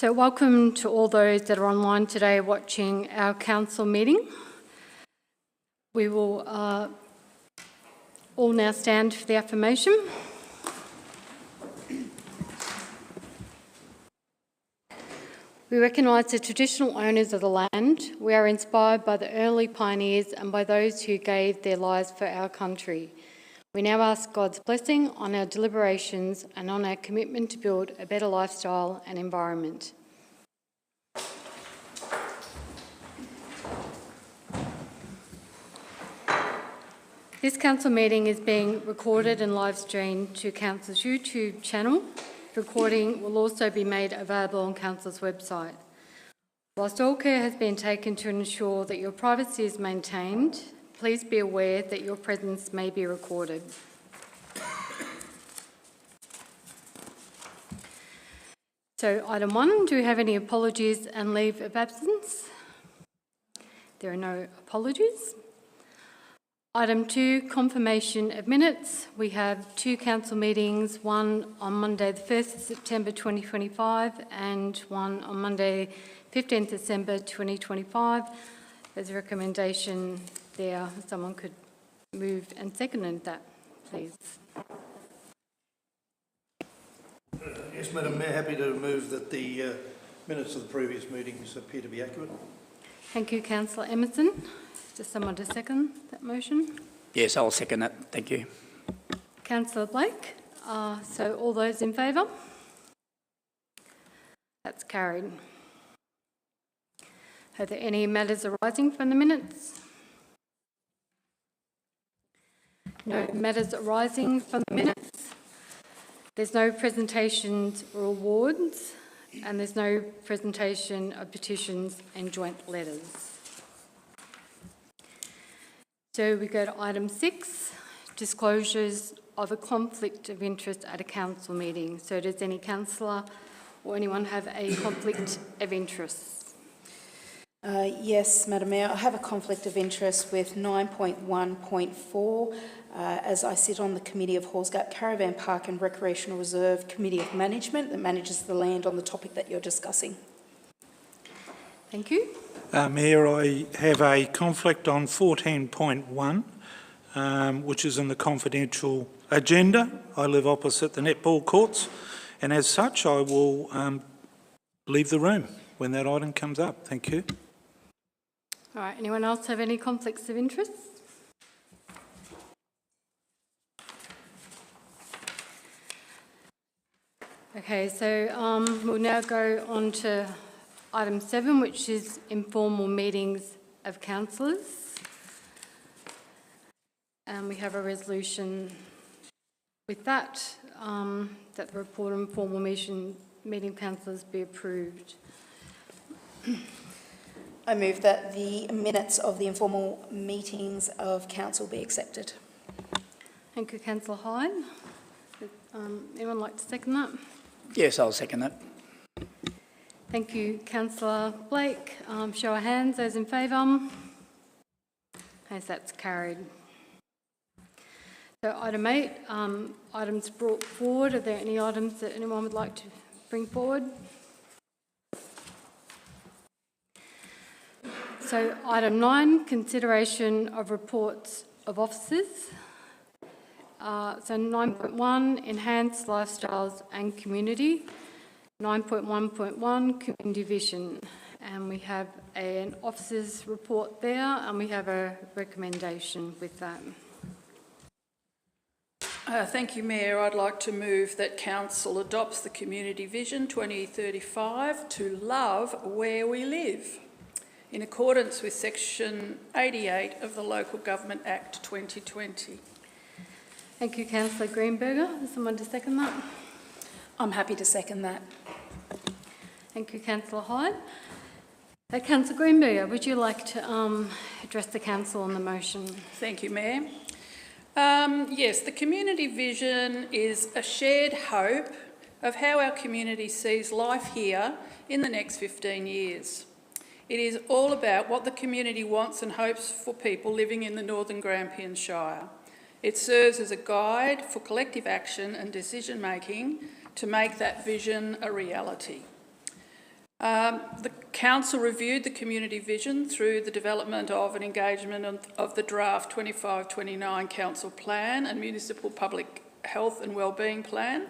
So welcome to all those that are online today watching our council meeting. We will all now stand for the affirmation. We recognise the traditional owners of the land. We are inspired by the early pioneers and by those who gave their lives for our country. We now ask God's blessing on our deliberations and on our commitment to build a better lifestyle and environment. This council meeting is being recorded and live streamed to council's YouTube channel. The recording will also be made available on council's website. Whilst all care has been taken to ensure that your privacy is maintained, please be aware that your presence may be recorded. So item 1, do we have any apologies and leave of absence? There are no apologies. Item 2, confirmation of minutes. We have 2 council meetings, one on Monday the 1st of September 2025 and one on Monday 15th December 2025. There's a recommendation there. Someone could move and second that, please. Yes, Madam Mayor, happy to move that the minutes of the previous meetings appear to be accurate. Thank you, Councillor Emerson. Does someone to second that motion? Yes, I'll second that. Thank you. Councillor Blake. So all those in favour? That's carried. Are there any matters arising from the minutes? No matters arising from the minutes. There's no presentations or awards, and there's no presentation of petitions and joint letters. So we go to item 6, disclosures of a conflict of interest at a council meeting. So does any councillor or anyone have a conflict of interest? Yes, Madam Mayor, I have a conflict of interest with 9.1.4 as I sit on the Committee of Hallsgate Caravan Park and Recreational Reserve Committee of Management that manages the land on the topic that you're discussing. Thank you. Mayor, I have a conflict on 14.1, which is in the confidential agenda. I live opposite the netball courts, and as such, I will leave the room when that item comes up. Thank you. All right, anyone else have any conflicts of interest? Okay, so we'll now go on to item 7, which is informal meetings of councillors. And we have a resolution with that, that the report of informal meeting of councillors be approved. I move that the minutes of the informal meetings of council be accepted. Thank you, Councillor Hyde. Would anyone like to second that? Yes, I'll second that. Thank you, Councillor Blake. Show of hands, those in favour. As that's carried. So item 8, items brought forward. Are there any items that anyone would like to bring forward? So item 9, consideration of reports of officers. So 9.1, enhanced lifestyles and community. 9.1.1, community vision. And we have an officer's report there, and we have a recommendation with that. Thank you, Mayor. I'd like to move that Council adopts the Community Vision 2035 to love where we live, in accordance with Section 88 of the Local Government Act 2020. Thank you, Councillor Greenberger. Is someone to second that? I'm happy to second that. Thank you, Councillor Hyde. Councillor Greenberger, would you like to address the council on the motion? Thank you, Mayor. Yes, the community vision is a shared hope of how our community sees life here in the next 15 years. It is all about what the community wants and hopes for people living in the Northern Grampians Shire. It serves as a guide for collective action and decision making to make that vision a reality. The council reviewed the community vision through the development of and engagement of the draft 25-29 council plan and municipal public health and wellbeing plan.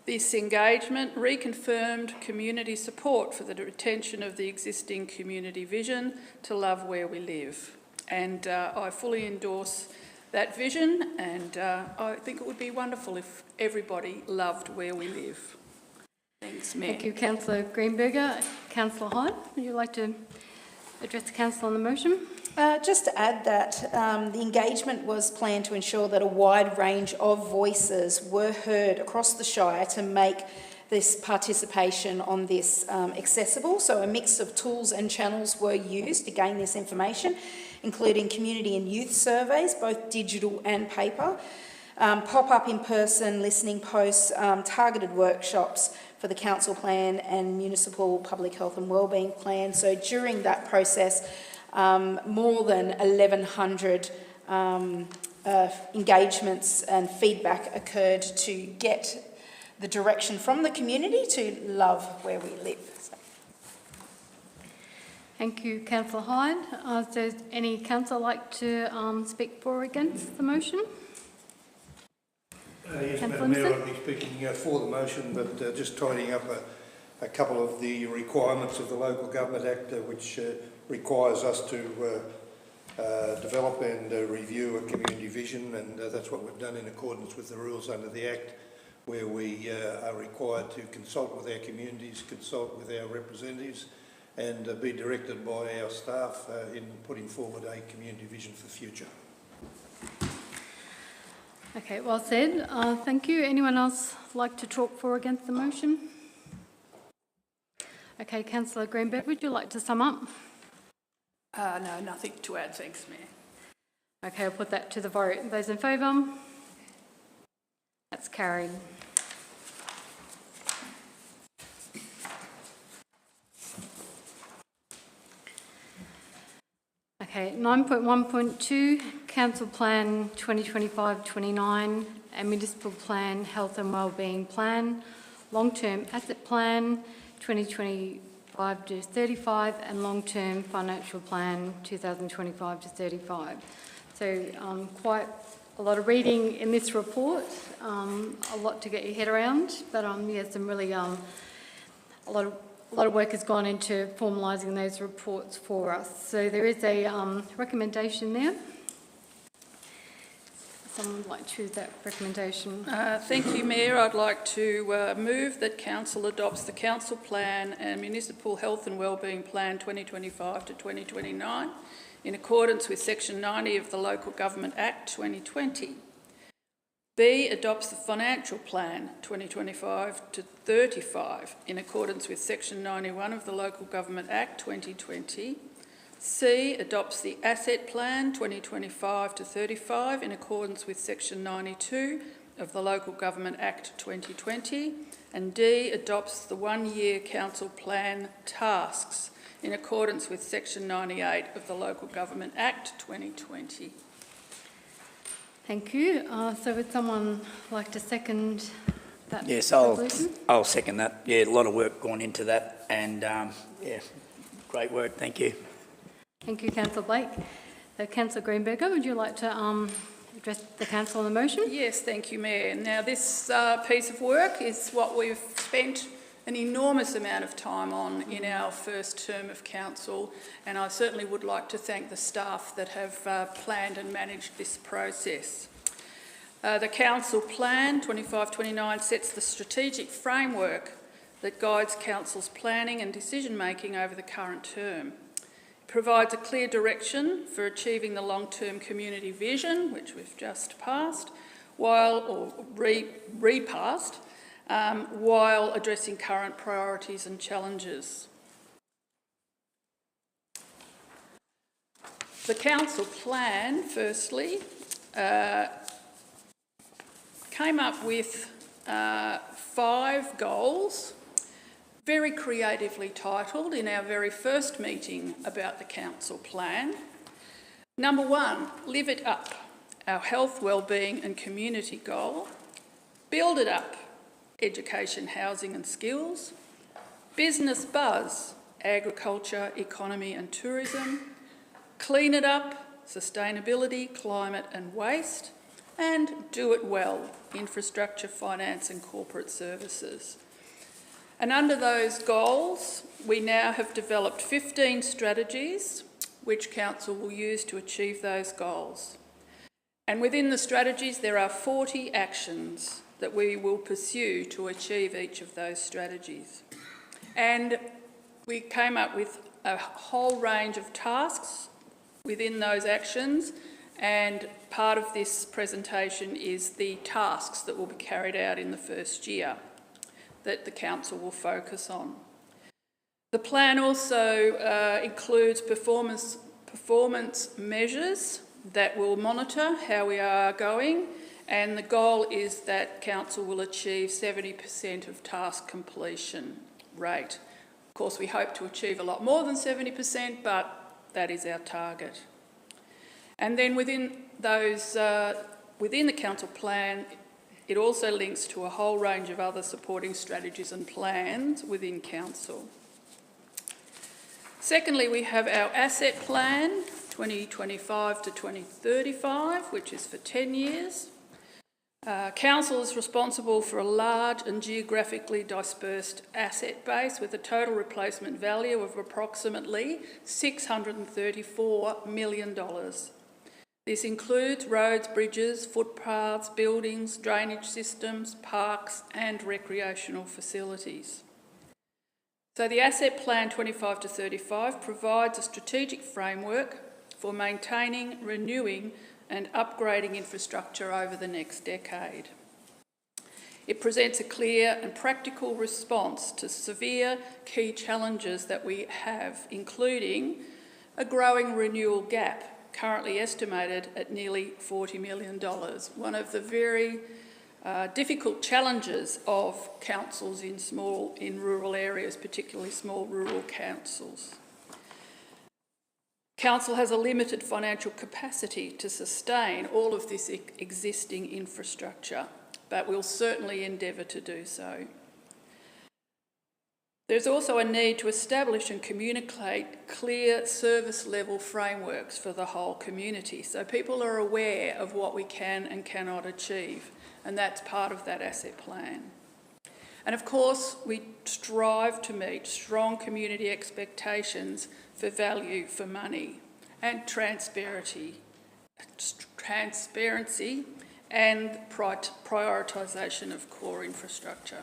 This engagement reconfirmed community support for the retention of the existing community vision to love where we live. And I fully endorse that vision, and I think it would be wonderful if everybody loved where we live. Thanks, Mayor. Thank you, Councillor Greenberger. Councillor Hyde, would you like to address the council on the motion? Just to add that the engagement was planned to ensure that a wide range of voices were heard across the Shire to make this participation on this accessible. So a mix of tools and channels were used to gain this information, including community and youth surveys, both digital and paper, pop-up in-person listening posts, targeted workshops for the council plan and municipal public health and wellbeing plan. So during that process, more than 1,100 engagements and feedback occurred to get the direction from the community to love where we live. So. Thank you, Councillor Hyde. Does any councillor like to speak for or against the motion? Yes, Councillor Madam Mayor, Emerson? I'll be speaking for the motion, but just tidying up a couple of the requirements of the Local Government Act, which requires us to develop and review a community vision, and that's what we've done in accordance with the rules under the Act, where we are required to consult with our communities, consult with our representatives, and be directed by our staff in putting forward a community vision for the future. Okay, well said. Thank you. Anyone else like to talk for or against the motion? Okay, Councillor Greenberg, would you like to sum up? No, nothing to add, thanks, Mayor. Okay, I'll put that to the vote. Those in favour? That's carried. Okay, 9.1.2, Council Plan 2025-29 and Municipal Plan Health and Wellbeing Plan, Long-Term Asset Plan 2025-35 and Long-Term Financial Plan 2025-35. So quite a lot of reading in this report, a lot to get your head around, but yeah, some really a lot of work has gone into formalising those reports for us. So there is a recommendation there. Someone would like to choose that recommendation. Thank you, Mayor. I'd like to move that Council adopts the Council Plan and Municipal Health and Wellbeing Plan 2025 to 2029 in accordance with Section 90 of the Local Government Act 2020. B, adopts the Financial Plan 2025 to 35 in accordance with Section 91 of the Local Government Act 2020. C, adopts the Asset Plan 2025 to 35 in accordance with Section 92 of the Local Government Act 2020. And D, adopts the one-year Council Plan tasks in accordance with Section 98 of the Local Government Act 2020. Thank you. So would someone like to second that Yes, resolution? I'll second that. Yeah, a lot of work gone into that, and yeah, great work. Thank you. Thank you, Councillor Blake. So, Councillor Greenberger, would you like to address the council on the motion? Yes, thank you, Mayor. Now, this piece of work is what we've spent an enormous amount of time on in our first term of council, and I certainly would like to thank the staff that have planned and managed this process. The Council Plan 25-29 sets the strategic framework that guides Council's planning and decision-making over the current term. It provides a clear direction for achieving the long-term community vision, which we've just passed, repassed, while addressing current priorities and challenges. The Council Plan, firstly, came up with 5 goals, very creatively titled in our very first meeting about the Council Plan. Number 1, live it up, our health, wellbeing and community goal. Build it up, education, housing and skills. business buzz, agriculture, economy and tourism, clean it up, sustainability, climate and waste, and do it well, infrastructure, finance and corporate services. And under those goals, we now have developed 15 strategies which Council will use to achieve those goals. And within the strategies, there are 40 actions that we will pursue to achieve each of those strategies. And we came up with a whole range of tasks within those actions, and part of this presentation is the tasks that will be carried out in the first year that the Council will focus on. The plan also includes performance measures that will monitor how we are going, and the goal is that Council will achieve 70% of task completion rate. Of course, we hope to achieve a lot more than 70%, but that is our target. And then within the Council plan, it also links to a whole range of other supporting strategies and plans within Council. Secondly, we have our asset plan, 2025 to 2035, which is for 10 years. Council is responsible for a large and geographically dispersed asset base with a total replacement value of approximately $634 million. This includes roads, bridges, footpaths, buildings, drainage systems, parks and recreational facilities. So the Asset Plan 25 to 35 provides a strategic framework for maintaining, renewing and upgrading infrastructure over the next decade. It presents a clear and practical response to severe key challenges that we have, including a growing renewal gap, currently estimated at nearly $40 million, one of the very difficult challenges of councils in rural areas, particularly small rural councils. Council has a limited financial capacity to sustain all of this existing infrastructure, but we'll certainly endeavour to do so. There's also a need to establish and communicate clear service level frameworks for the whole community, so people are aware of what we can and cannot achieve, and that's part of that asset plan. And of course, we strive to meet strong community expectations for value for money and transparency and prioritisation of core infrastructure.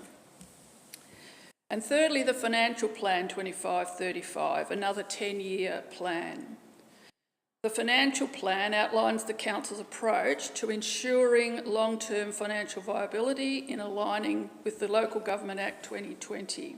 And thirdly, the Financial Plan 25-35, another 10-year plan. The Financial Plan outlines the Council's approach to ensuring long-term financial viability in aligning with the Local Government Act 2020.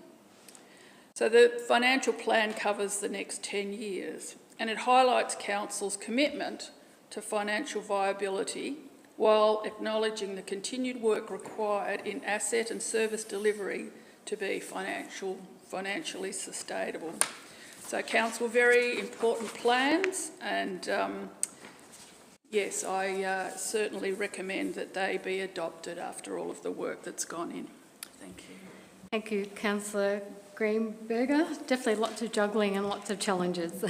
So the Financial Plan covers the next 10 years, and it highlights Council's commitment to financial viability while acknowledging the continued work required in asset and service delivery to be financially sustainable. So Council, very important plans, and yes, I certainly recommend that they be adopted after all of the work that's gone in. Thank you. Thank you, Councillor Greenberger. Definitely lots of juggling and lots of challenges.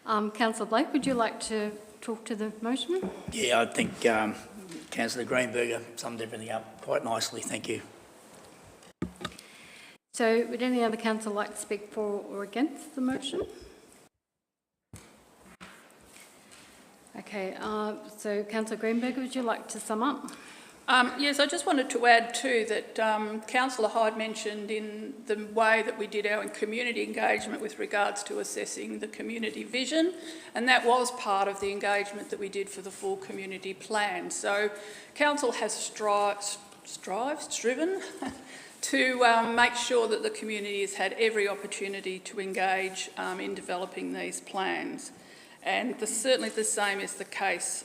Councillor Blake, would you like to talk to the motion? Yeah, I think Councillor Greenberger summed everything up quite nicely. Thank you. So would any other councillor like to speak for or against the motion? Okay, so Councillor Greenberger, would you like to sum up? Yes, I just wanted to add too that Councillor Hyde mentioned in the way that we did our community engagement with regards to assessing the community vision, and that was part of the engagement that we did for the full community plan. So Council has striven to make sure that the community has had every opportunity to engage in developing these plans. And certainly the same is the case.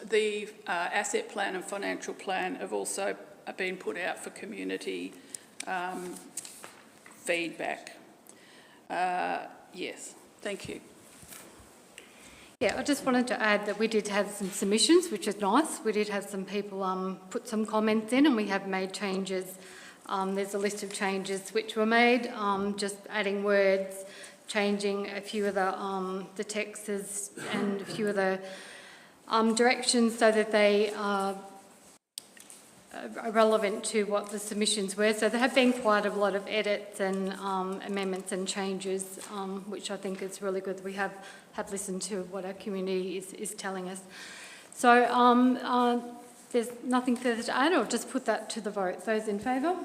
The asset plan and financial plan have also been put out for community feedback. Yes, thank you. Yeah, I just wanted to add that we did have some submissions, which is nice. We did have some people put some comments in, and we have made changes There's a list of changes which were made, just adding words, changing a few of the texts and a few of the directions so that they are relevant to what the submissions were. So there have been quite a lot of edits and amendments and changes, which I think is really good. We have listened to what our community is telling us. So there's nothing further to add. I'll just put that to the vote. Those in favour?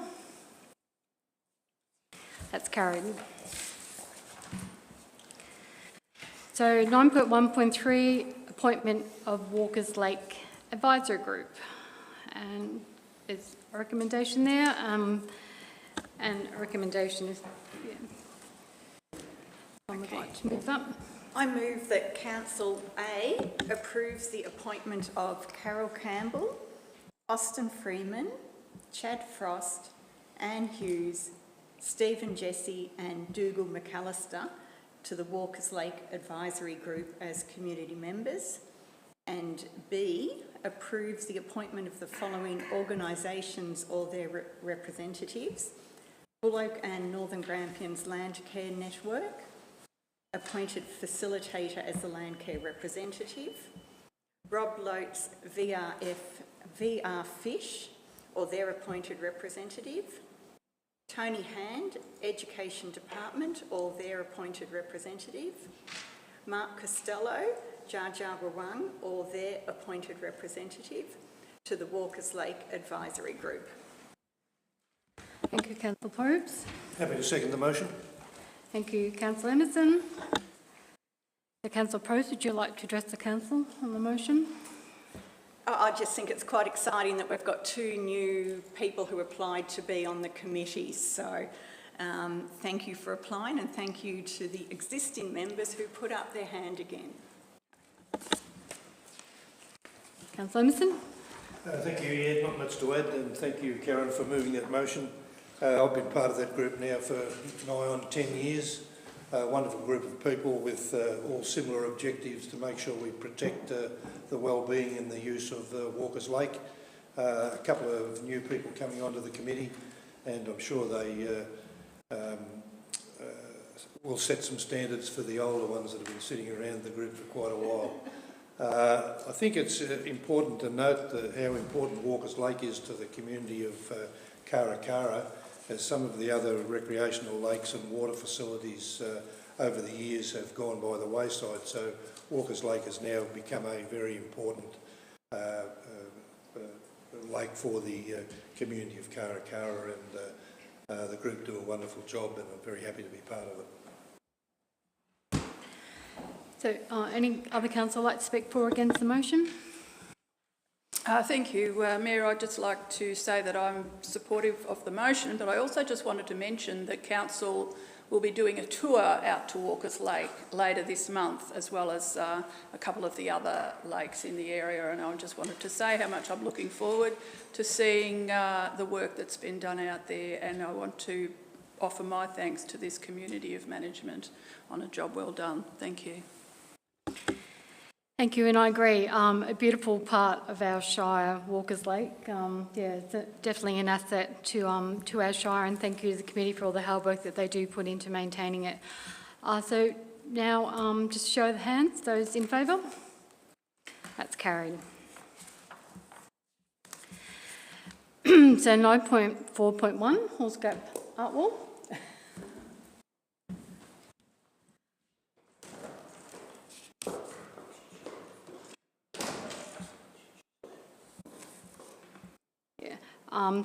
That's carried. So 9.1.3, appointment of Walkers Lake Advisory Group. And there's a recommendation there, and a recommendation is, yeah. I would like to move that. I move that Council A approves the appointment of Carol Campbell, Austin Freeman, Chad Frost, Anne Hughes, Stephen Jesse and Dougal McAllister to the Walkers Lake Advisory Group as community members. And B, approves the appointment of the following organisations or their representatives: Buloke and Northern Grampians Land Care Network, appointed facilitator as the Land Care representative; Rob Lotes VR Fish or their appointed representative; Tony Hand, Education Department or their appointed representative; Mark Costello, Jar Jar Warung or their appointed representative to the Walkers Lake Advisory Group. Thank you, Councillor Probes. Happy to second the motion. Thank you, Councillor Emerson. So, Councillor Probes, would you like to address the council on the motion? I just think it's quite exciting that we've got 2 new people who applied to be on the committee. So thank you for applying, and thank you to the existing members who put up their hand again. Councillor Emerson. Thank you, yeah, not much to add, and thank you, Karen, for moving that motion. I've been part of that group now for nigh on 10 years. A wonderful group of people with all similar objectives to make sure we protect the well-being and the use of Walkers Lake. A couple of new people coming onto the committee, and I'm sure they will set some standards for the older ones that have been sitting around the group for quite a while. I think it's important to note how important Walkers Lake is to the community of Karakara, as some of the other recreational lakes and water facilities over the years have gone by the wayside. So Walkers Lake has now become a very important lake for the community of Karakara, and the group do a wonderful job, and I'm very happy to be part of it. So, any other councillor like to speak for or against the motion? Thank you, Mayor. I'd just like to say that I'm supportive of the motion, but I also just wanted to mention that Council will be doing a tour out to Walkers Lake later this month, as well as a couple of the other lakes in the area, and I just wanted to say how much I'm looking forward to seeing the work that's been done out there, and I want to offer my thanks to this community of management on a job well done. Thank you. Thank you, and I agree. A beautiful part of our Shire, Walkers Lake. Yeah, it's definitely an asset to our Shire, and thank you to the committee for all the hard work that they do put into maintaining it. So now, just show the hands. Those in favour? That's carried. So 9.4.1, Hallsgap Art Wall.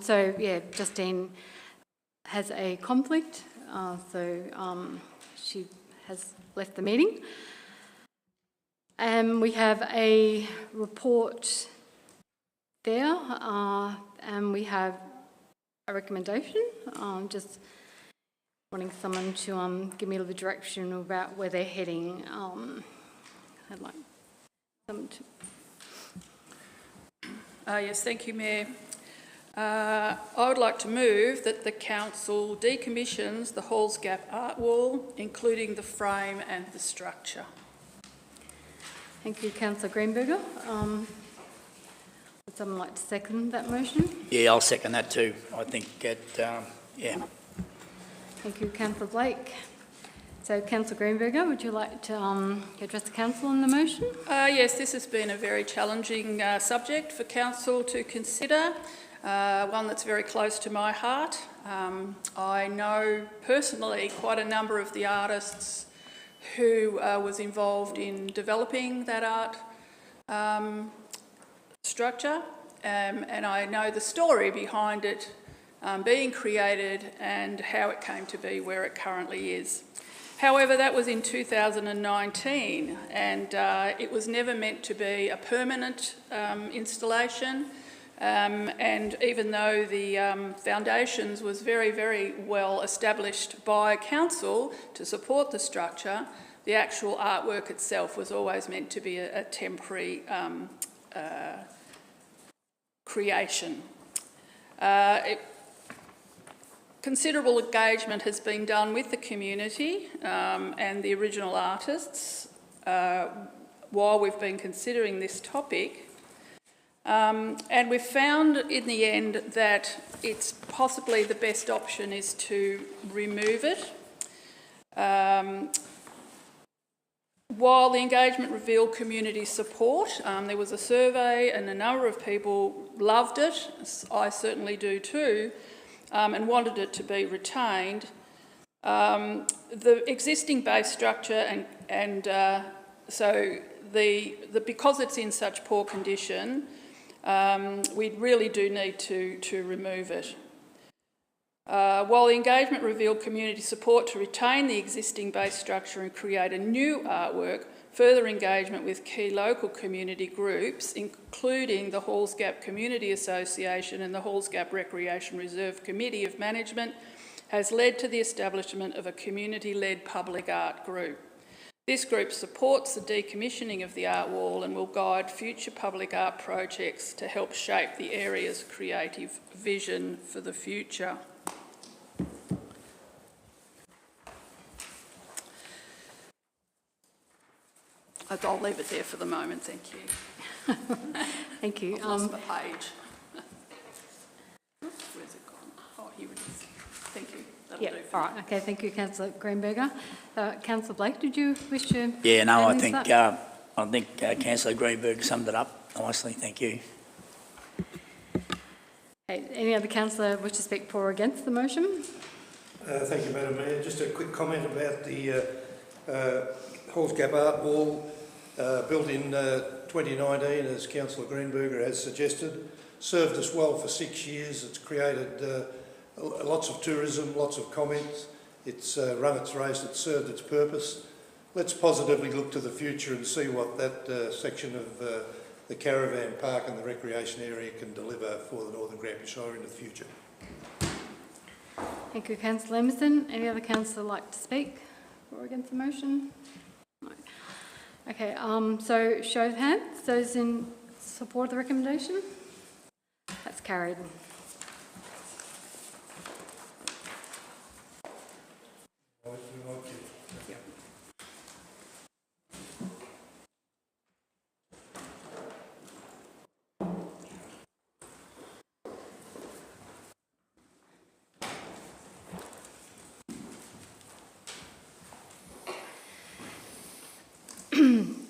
So, yeah, Justine has a conflict, so she has left the meeting. And we have a report there, and we have a recommendation. Just wanting someone to give me a little direction about where they're heading. I'd like someone to... Yes, thank you, Mayor. I would like to move that the council decommissions the Hallsgap art wall, including the frame and the structure. Thank you, Councillor Greenberger. Would someone like to second that motion? Yeah, I'll second that too. I think it, yeah. Thank you, Councillor Blake. So, Councillor Greenberger, would you like to address the council on the motion? Yes, this has been a very challenging subject for council to consider, one that's very close to my heart. I know personally quite a number of the artists who was involved in developing that art structure, and I know the story behind it being created and how it came to be where it currently is. However, that was in 2019, and it was never meant to be a permanent installation. And even though the foundations was very, very well established by council to support the structure, the actual artwork itself was always meant to be a temporary creation. Considerable engagement has been done with the community and the original artists while we've been considering this topic. And we've found in the end that it's possibly the best option is to remove it. While the engagement revealed community support, there was a survey and a number of people loved it, I certainly do too, and wanted it to be retained. The existing base structure because it's in such poor condition, we really do need to remove it. While the engagement revealed community support to retain the existing base structure and create a new artwork, further engagement with key local community groups, including the Halls Gap Community Association and the Halls Gap Recreation Reserve Committee of Management, has led to the establishment of a community-led public art group. This group supports the decommissioning of the art wall and will guide future public art projects to help shape the area's creative vision for the future. I'll leave it there for the moment, thank you. Thank you. I've lost the page. Oops, where's it gone? Oh, here it is. Thank you. That'll do. All right. Okay. Thank you, Councillor Greenberger. Councillor Blake, did you wish to? Yeah, no, add I anything think to that? I think Councillor Greenberg summed it up nicely. Thank you. Okay, any other councillor wish to speak for or against the motion? Thank you, Madam Mayor. Just a quick comment about the Halls Gap Art Wall built in 2019, as Councillor Greenberger has suggested. Served us well for 6 years. It's created lots of tourism, lots of comments. It's run its race, it's served its purpose. Let's positively look to the future and see what that section of the caravan park and the recreation area can deliver for the Northern Grampians Shire in the future. Thank you, Councillor Emerson. Any other councillor like to speak for or against the motion? No. Okay, so show of hands. Those in support of the recommendation? That's carried.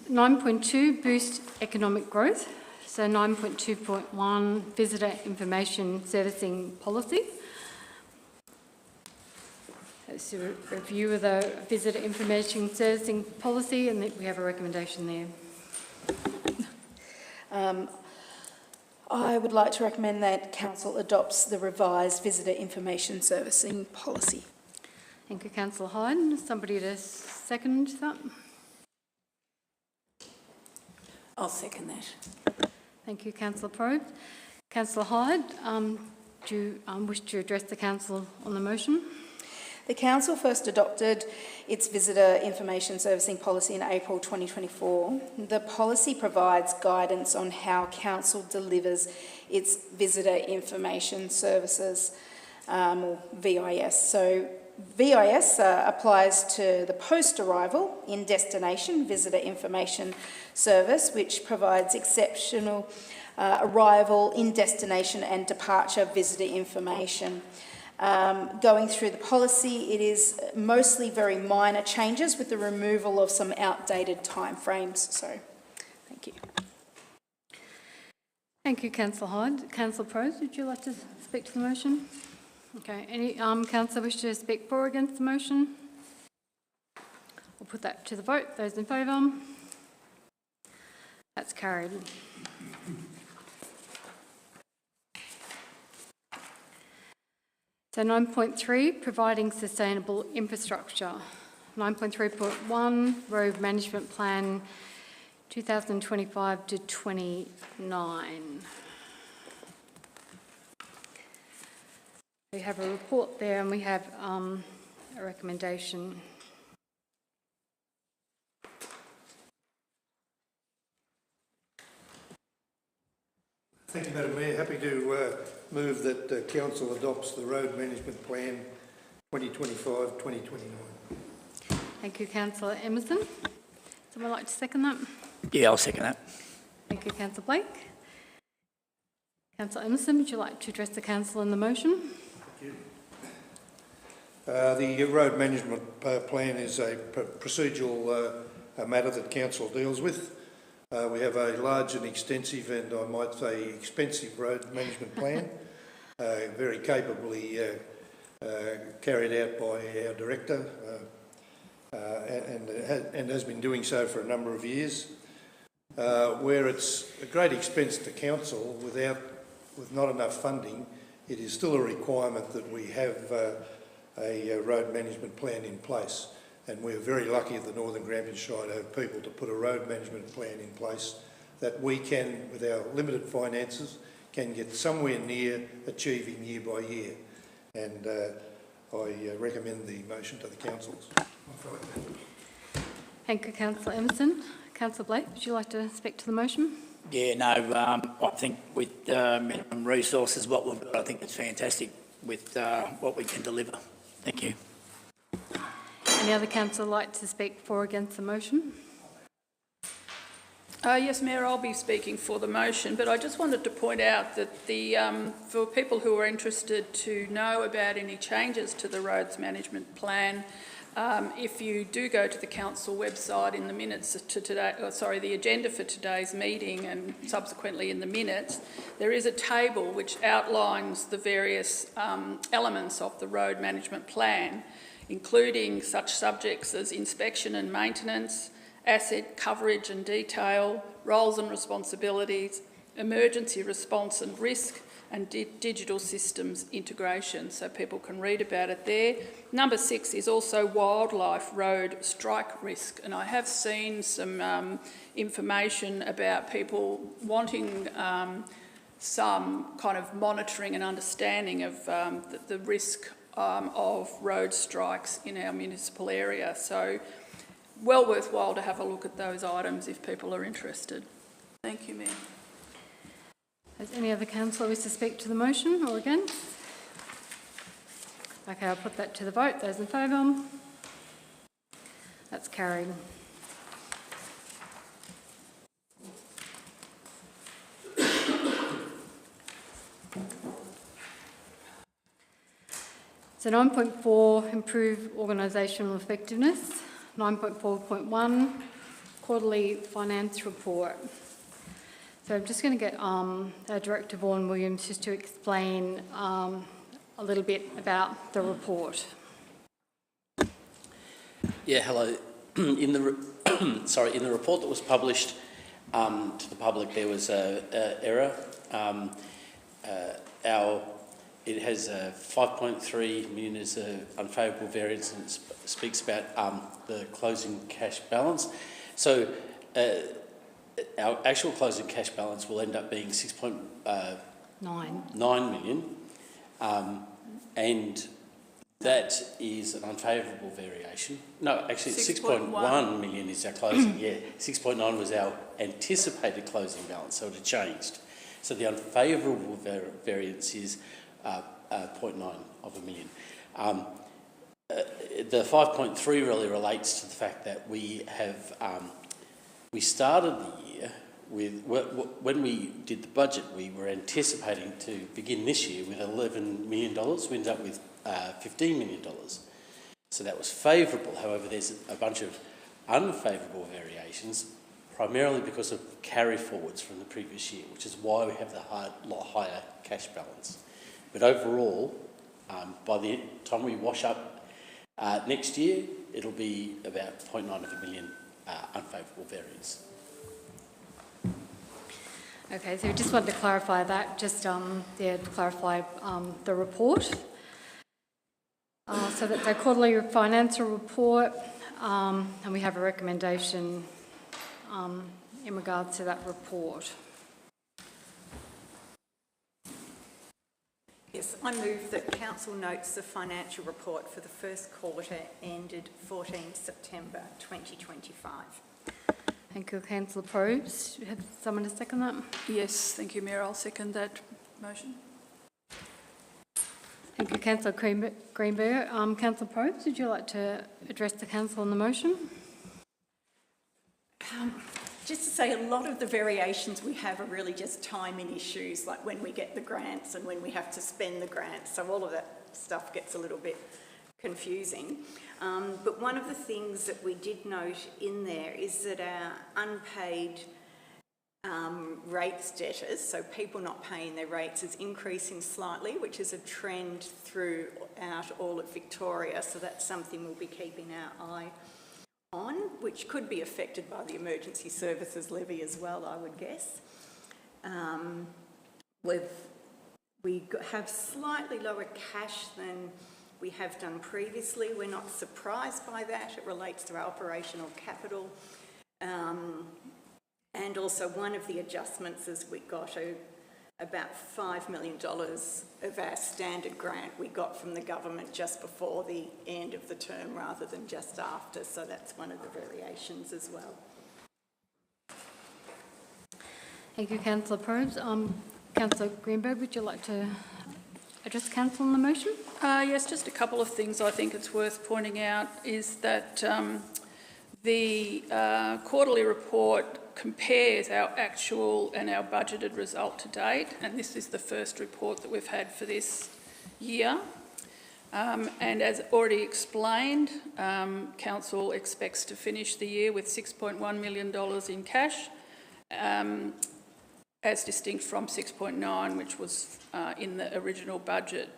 Nine 9.2, boost economic growth. So 9.2.1, visitor information servicing policy. It's a review of the visitor information servicing policy, and we have a recommendation there. I would like to recommend that Council adopts the revised visitor information servicing policy. Thank you, Councillor Hyde. Somebody to second that? I'll second that. Thank you, Councillor Probe. Councillor Hyde, do you wish to address the Council on the motion? The Council first adopted its visitor information servicing policy in April 2024. The policy provides guidance on how Council delivers its visitor information services, or VIS. So VIS applies to the post-arrival in-destination visitor information service, which provides exceptional arrival, in-destination and departure visitor information. Going through the policy, it is mostly very minor changes with the removal of some outdated timeframes. So, thank you. Thank you, Councillor Hyde. Councillor Prose, would you like to speak to the motion? Okay, any councillor wish to speak for or against the motion? I'll put that to the vote. Those in favour? That's carried. So 9.3, providing sustainable infrastructure. 9.3.1, road management plan 2025 to 29. We have a report there and we have a recommendation. Thank you, Madam Mayor. Happy to move that Council adopts the Road Management Plan 2025-2029. Thank you, Councillor Emerson. Someone like to second that? Yeah, I'll second that. Thank you, Councillor Blake. Councillor Emerson, would you like to address the council on the motion? Thank you. The Road Management Plan is a procedural matter that Council deals with. We have a large and extensive and I might say expensive road management plan, very capably carried out by our director and has been doing so for a number of years. Where it's a great expense to council with not enough funding, it is still a requirement that we have a road management plan in place. And we're very lucky at the Northern Grampians Shire to have people to put a road management plan in place that we can, with our limited finances, can get somewhere near achieving year by year. And I recommend the motion to the councils. Thank you, Councillor Emerson. Councillor Blake, would you like to speak to the motion? Yeah, no, I think with minimum resources, what we've got, I think it's fantastic with what we can deliver. Thank you. Any other councillor like to speak for or against the motion? Yes, Mayor, I'll be speaking for the motion, but I just wanted to point out that for people who are interested to know about any changes to the roads management plan, if you do go to the council website in the minutes to today, the agenda for today's meeting and subsequently in the minutes, there is a table which outlines the various elements of the road management plan, including such subjects as inspection and maintenance, asset coverage and detail, roles and responsibilities, emergency response and risk, and digital systems integration, so people can read about it there. Number 6 is also wildlife road strike risk, and I have seen some information about people wanting some kind of monitoring and understanding of the risk of road strikes in our municipal area. So well worthwhile to have a look at those items if people are interested. Thank you, Mayor. Has any other councillor wish to speak to the motion or against? Okay, I'll put that to the vote. Those in favour? That's carried. So 9.4, improve organisational effectiveness. 9.4.1, quarterly finance report. So I'm just going to get our Director Vaughan Williams just to explain a little bit about the report. Yeah, hello. In the report that was published to the public, there was an error. It has 5.3 million as an unfavourable variance, and it speaks about the closing cash balance. So our actual closing cash balance will end up being 6.9 million, and that is an unfavourable variation. No, actually 6.1 million is our closing, yeah. 6.9 was our anticipated closing balance, so it had changed. So the unfavourable variance is 0.9 of a million. The 5.3 really relates to the fact that we have, we started the year with, when we did the budget, we were anticipating to begin this year with $11 million. We ended up with $15 million. So that was favourable. However, there's a bunch of unfavourable variations, primarily because of carry forwards from the previous year, which is why we have the lot higher cash balance. But overall, by the time we wash up next year, it'll be about 0.9 of a million unfavourable variance. Okay, so we just wanted to clarify that, just to clarify the report. So that's our quarterly financial report, and we have a recommendation in regards to that report. Yes, I move that Council notes the financial report for the first quarter ended 14 September 2025. Thank you, Councillor Probst. Do you have someone to second that? Yes, thank you, Mayor. I'll second that motion. Thank you, Councillor Greenberg. Councillor Probst, would you like to address the council on the motion? Just to say, a lot of the variations we have are really just timing issues, like when we get the grants and when we have to spend the grants. So all of that stuff gets a little bit confusing. But one of the things that we did note in there is that our unpaid rates debtors, so people not paying their rates, is increasing slightly, which is a trend throughout all of Victoria. So that's something we'll be keeping our eye on, which could be affected by the emergency services levy as well, I would guess. We have slightly lower cash than we have done previously. We're not surprised by that. It relates to our operational capital. And also one of the adjustments is we got about $5 million of our standard grant we got from the government just before the end of the term rather than just after. So that's one of the variations as well. Thank you, Councillor Probst. Councillor Greenberg, would you like to address council on the motion? Yes, just a couple of things I think it's worth pointing out is that the quarterly report compares our actual and our budgeted result to date, and this is the first report that we've had for this year. And as already explained, Council expects to finish the year with $6.1 million in cash, as distinct from 6.9, which was in the original budget.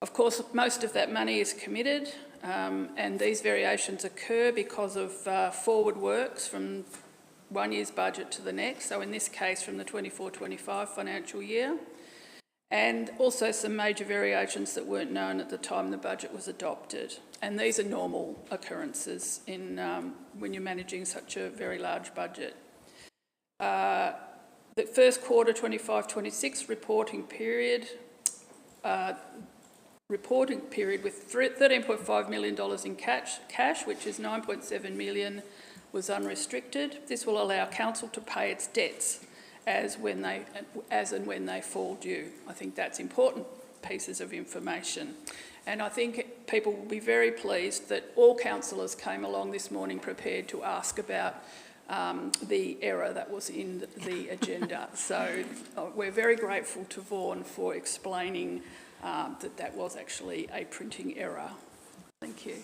Of course, most of that money is committed, and these variations occur because of forward works from one year's budget to the next, so in this case from the 24-25 financial year, and also some major variations that weren't known at the time the budget was adopted. And these are normal occurrences in when you're managing such a very large budget. The first quarter 25-26 reporting period with $13.5 million in cash, which is $9.7 million, was unrestricted. This will allow council to pay its debts as and when they fall due. I think that's important pieces of information. And I think people will be very pleased that all councillors came along this morning prepared to ask about the error that was in the agenda. So we're very grateful to Vaughan for explaining that was actually a printing error. Thank you.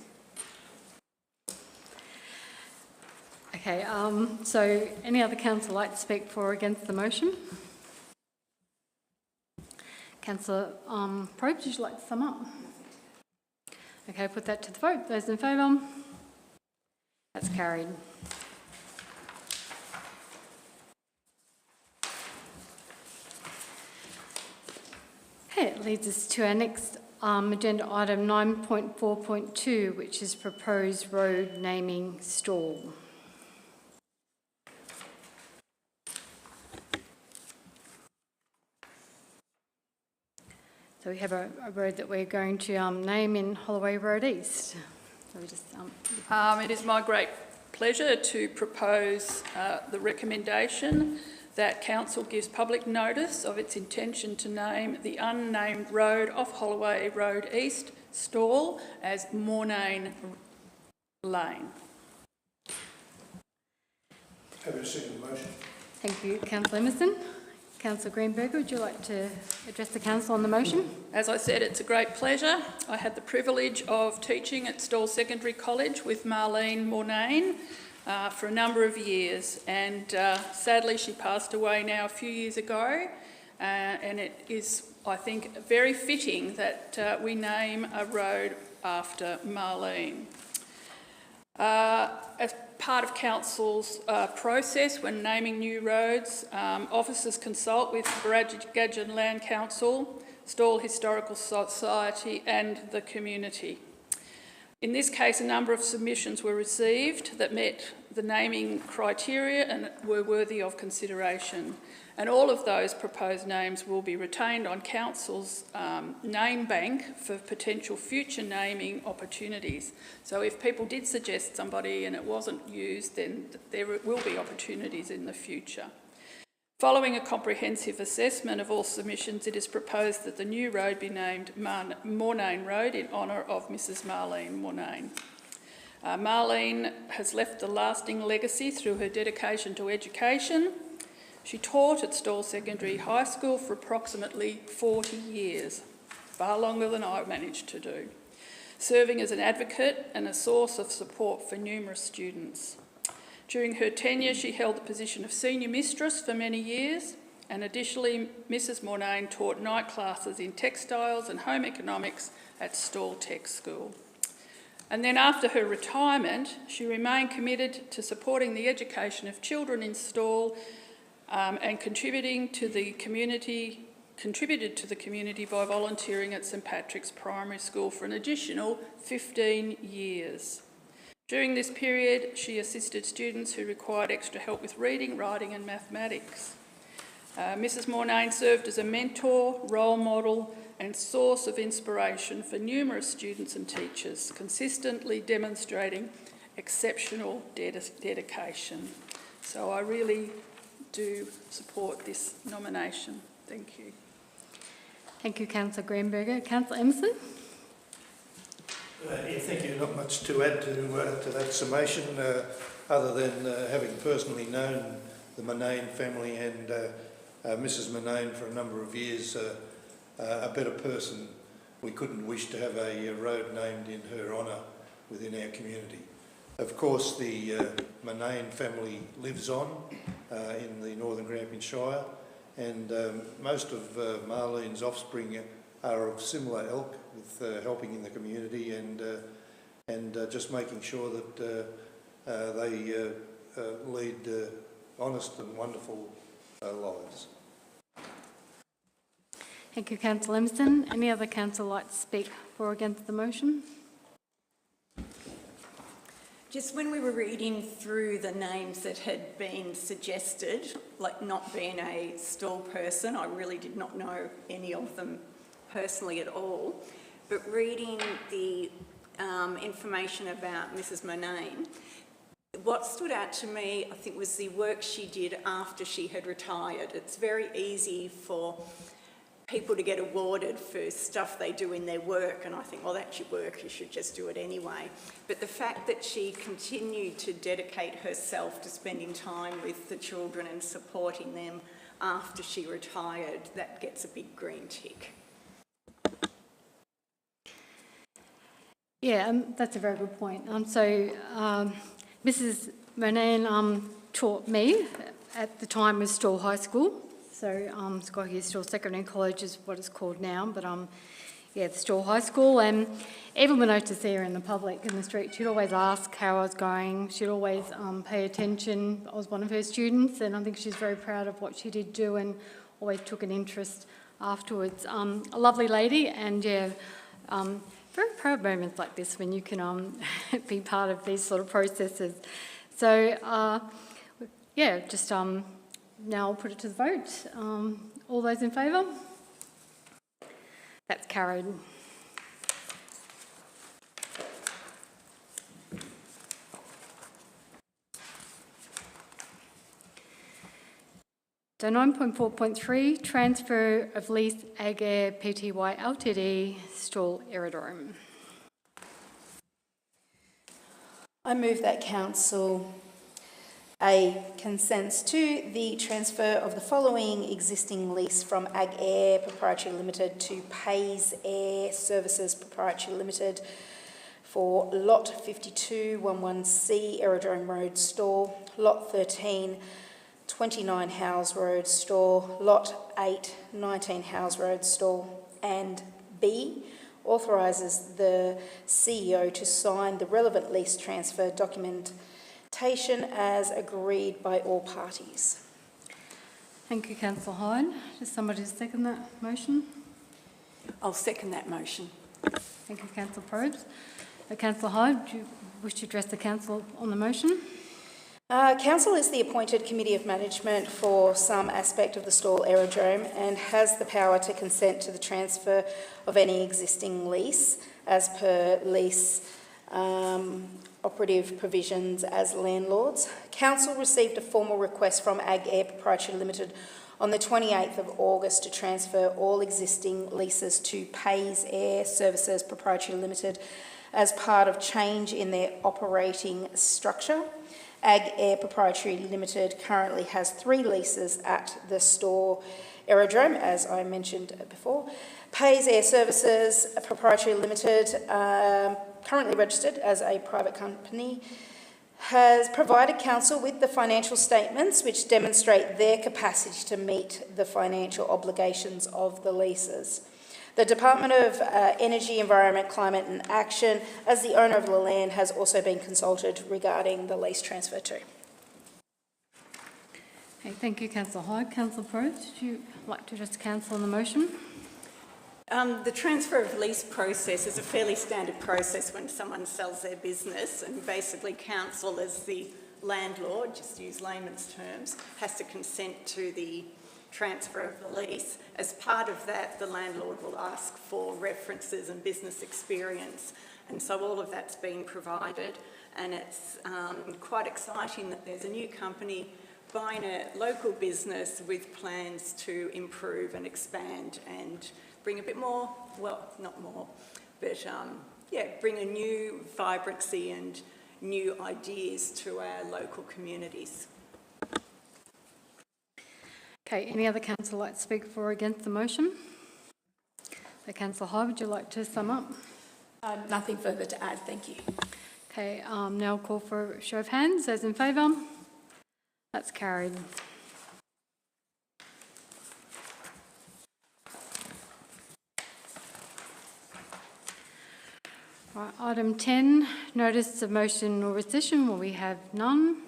Okay, so any other councillor like to speak for or against the motion? Councillor Probst, would you like to sum up? Okay, put that to the vote. Those in favour? That's carried. Okay, it leads us to our next agenda item 9.4.2, which is proposed road naming stall. So we have a road that we're going to name in Holloway Road East. So we just, It is my great pleasure to propose the recommendation that council gives public notice of its intention to name the unnamed road off Holloway Road East, Stawell, as Mornane Lane. Have a second motion. Thank you, Councillor Emerson. Councillor Greenberger, would you like to address the council on the motion? As I said, it's a great pleasure. I had the privilege of teaching at Stawell Secondary College with Marlene Mornane for a number of years, and sadly she passed away now a few years ago, and it is, I think, very fitting that we name a road after Marlene. As part of council's process when naming new roads, officers consult with Gadgin Land Council, Stawell Historical Society and the community. In this case, a number of submissions were received that met the naming criteria and were worthy of consideration. And all of those proposed names will be retained on Council's name bank for potential future naming opportunities. So if people did suggest somebody and it wasn't used, then there will be opportunities in the future. Following a comprehensive assessment of all submissions, it is proposed that the new road be named Mornane Road in honour of Mrs Marlene Mornane. Marlene has left a lasting legacy through her dedication to education. She taught at Stawell Secondary High School for approximately 40 years, far longer than I managed to do, serving as an advocate and a source of support for numerous students. During her tenure, she held the position of senior mistress for many years, and additionally, Mrs Mornane taught night classes in textiles and home economics at Stawell Tech School. And then after her retirement, she remained committed to supporting the education of children in Stawell and contributed to the community by volunteering at St Patrick's Primary School for an additional 15 years. During this period, she assisted students who required extra help with reading, writing and mathematics. Mrs Mornane served as a mentor, role model and source of inspiration for numerous students and teachers, consistently demonstrating exceptional dedication. So I really do support this nomination. Thank you. Thank you, Councillor Greenberger. Councillor Emerson? Thank you. Not much to add to that summation, other than having personally known the Mornane family and Mrs Mornane for a number of years, a better person we couldn't wish to have a road named in her honour within our community. Of course, the Mornane family lives on in the northern Grampians Shire, and most of Marlene's offspring are of similar ilk, with helping in the community and just making sure that they lead honest and wonderful lives. Thank you, Councillor Emerson. Any other councillor like to speak for or against the motion? Just when we were reading through the names that had been suggested, like not being a Stawell person, I really did not know any of them personally at all, but reading the information about Mrs Mornane, what stood out to me, I think, was the work she did after she had retired. It's very easy for people to get awarded for stuff they do in their work, and I think, well, that's your work, you should just do it anyway. But the fact that she continued to dedicate herself to spending time with the children and supporting them after she retired, that gets a big green tick. Yeah, that's a very good point. Mrs Mornane taught me at the time with Stawell High School. So Stawell Secondary College is what it's called now, but the Stawell High School. And even when I used to see her in the public, in the street, she'd always ask how I was going. She'd always pay attention. I was one of her students, and I think she's very proud of what she did do and always took an interest afterwards. A lovely lady, and very proud moments like this when you can be part of these sort of processes. So, now I'll put it to the vote. All those in favour? That's carried. So 9.4.3, transfer of lease Ag Air Pty Ltd stall aerodrome. I move that Council A consents to the transfer of the following existing lease from Ag Air Proprietary Limited to Pays Air Services Proprietary Limited for Lot 5211C Aerodrome Road Store, Lot 13 29 Howes Road Store, Lot 8 19 Howes Road Store, and B, authorises the CEO to sign the relevant lease transfer documentation as agreed by all parties. Thank you, Councillor Hyde. Does somebody second that motion? I'll second that motion. Thank you, Councillor Probst. Councillor Hyde, do you wish to address the council on the motion? Council is the appointed Committee of Management for some aspect of the stall aerodrome and has the power to consent to the transfer of any existing lease as per lease operative provisions as landlords. Council received a formal request from Ag Air Proprietary Limited on the 28th of August to transfer all existing leases to Pays Air Services Proprietary Limited as part of change in their operating structure. Ag Air Proprietary Limited currently has 3 leases at the store aerodrome, as I mentioned before. Pays Air Services Proprietary Limited, currently registered as a private company, has provided council with the financial statements which demonstrate their capacity to meet the financial obligations of the leases. The Department of Energy, Environment, Climate and Action, as the owner of the land, has also been consulted regarding the lease transfer too. Okay, thank you, Councillor Hyde. Councillor Probst, would you like to address the council on the motion? The transfer of lease process is a fairly standard process when someone sells their business, and basically council, as the landlord, just to use layman's terms, has to consent to the transfer of the lease. As part of that, the landlord will ask for references and business experience, and so all of that's been provided, and it's quite exciting that there's a new company buying a local business with plans to improve and expand and bring a bit more, well, not more, but bring a new vibrancy and new ideas to our local communities. Okay, any other councillor like to speak for or against the motion? So, Councillor Hyde, would you like to sum up? Nothing further to add, thank you. Okay, now I'll call for a show of hands. Those in favour? That's carried. Right, item 10, notice of motion or rescission. Well, we have none.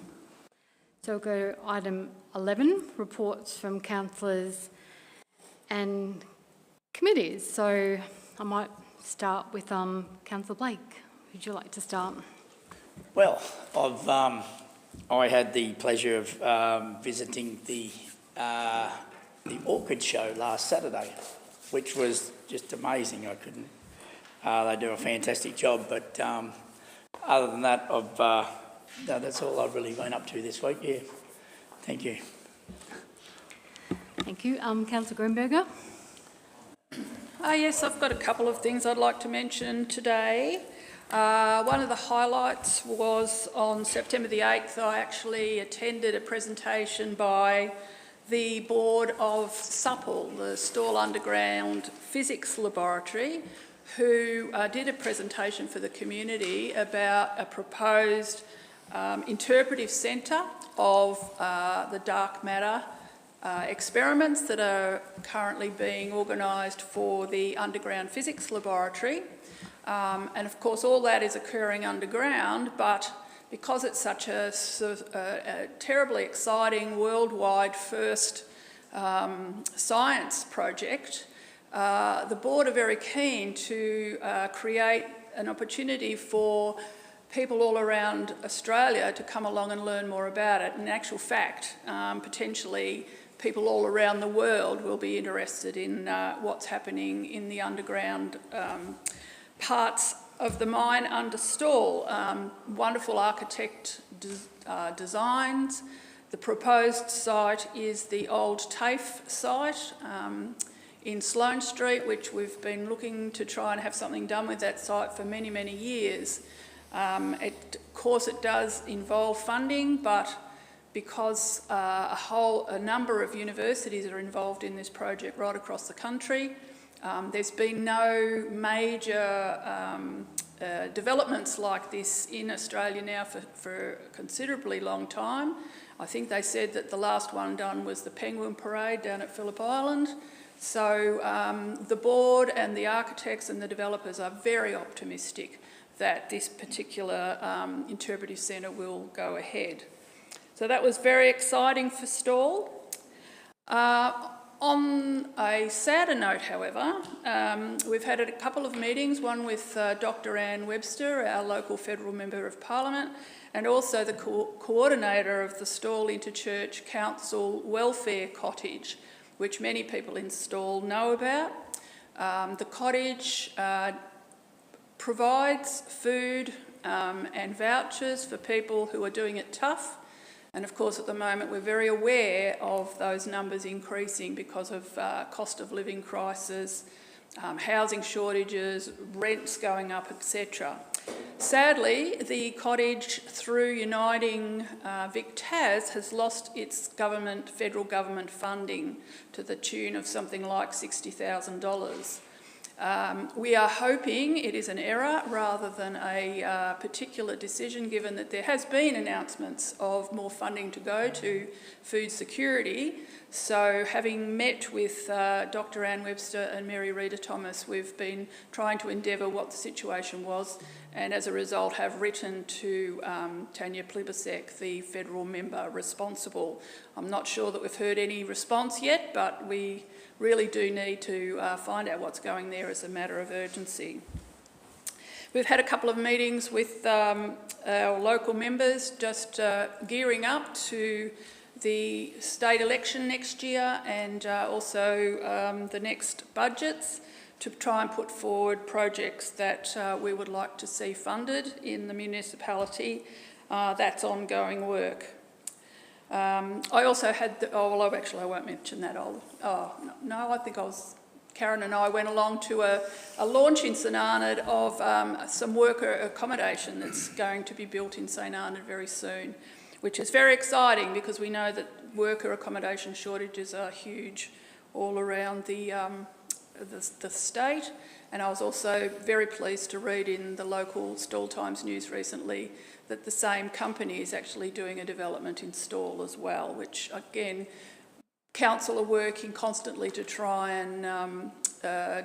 So we'll go to item 11, reports from councillors and committees. So I might start with Councillor Blake. Would you like to start? Well, I had the pleasure of visiting the orchid show last Saturday, which was just amazing. They do a fantastic job, but other than that, no, that's all I've really been up to this week, yeah. Thank you. Thank you. Councillor Greenberger? Yes, I've got a couple of things I'd like to mention today. One of the highlights was on September the 8th, I actually attended a presentation by the board of SUPL, the Stawell Underground Physics Laboratory, who did a presentation for the community about a proposed interpretive centre of the dark matter experiments that are currently being organised for the Underground Physics Laboratory. And of course all that is occurring underground, but because it's such a terribly exciting worldwide first science project, the board are very keen to create an opportunity for people all around Australia to come along and learn more about it. In actual fact, potentially people all around the world will be interested in what's happening in the underground parts of the mine under Stawell. Wonderful architect designs. The proposed site is the old TAFE site in Sloane Street, which we've been looking to try and have something done with that site for many, many years. Of course, it does involve funding, but because a number of universities are involved in this project right across the country, there's been no major developments like this in Australia now for a considerably long time. I think they said that the last one done was the Penguin Parade down at Phillip Island. So the board and the architects and the developers are very optimistic that this particular interpretive centre will go ahead. So that was very exciting for Stawell. On a sadder note, however, we've had a couple of meetings, one with Dr Anne Webster, our local federal member of parliament, and also the coordinator of the Stawell Interchurch Council Welfare Cottage, which many people in Stawell know about. The cottage provides food and vouchers for people who are doing it tough. And of course, at the moment, we're very aware of those numbers increasing because of cost of living crisis, housing shortages, rents going up, etc. Sadly, the cottage, through Uniting VicTas, has lost its federal government funding to the tune of something like $60,000. We are hoping it is an error rather than a particular decision, given that there has been announcements of more funding to go to food security. So having met with Dr Anne Webster and Mary Reader Thomas, we've been trying to endeavour what the situation was, and as a result have written to Tanya Plibersek, the federal member responsible. I'm not sure that we've heard any response yet, but we really do need to find out what's going there as a matter of urgency. We've had a couple of meetings with our local members, just gearing up to the state election next year and also the next budgets, to try and put forward projects that we would like to see funded in the municipality. That's ongoing work. I also had, actually I won't mention that. I think Karen and I went along to a launch in St Arnaud of some worker accommodation that's going to be built in St Arnaud very soon, which is very exciting because we know that worker accommodation shortages are huge all around the state. And I was also very pleased to read in the local Stawell Times News recently that the same company is actually doing a development in Stawell as well, which again, council are working constantly to try and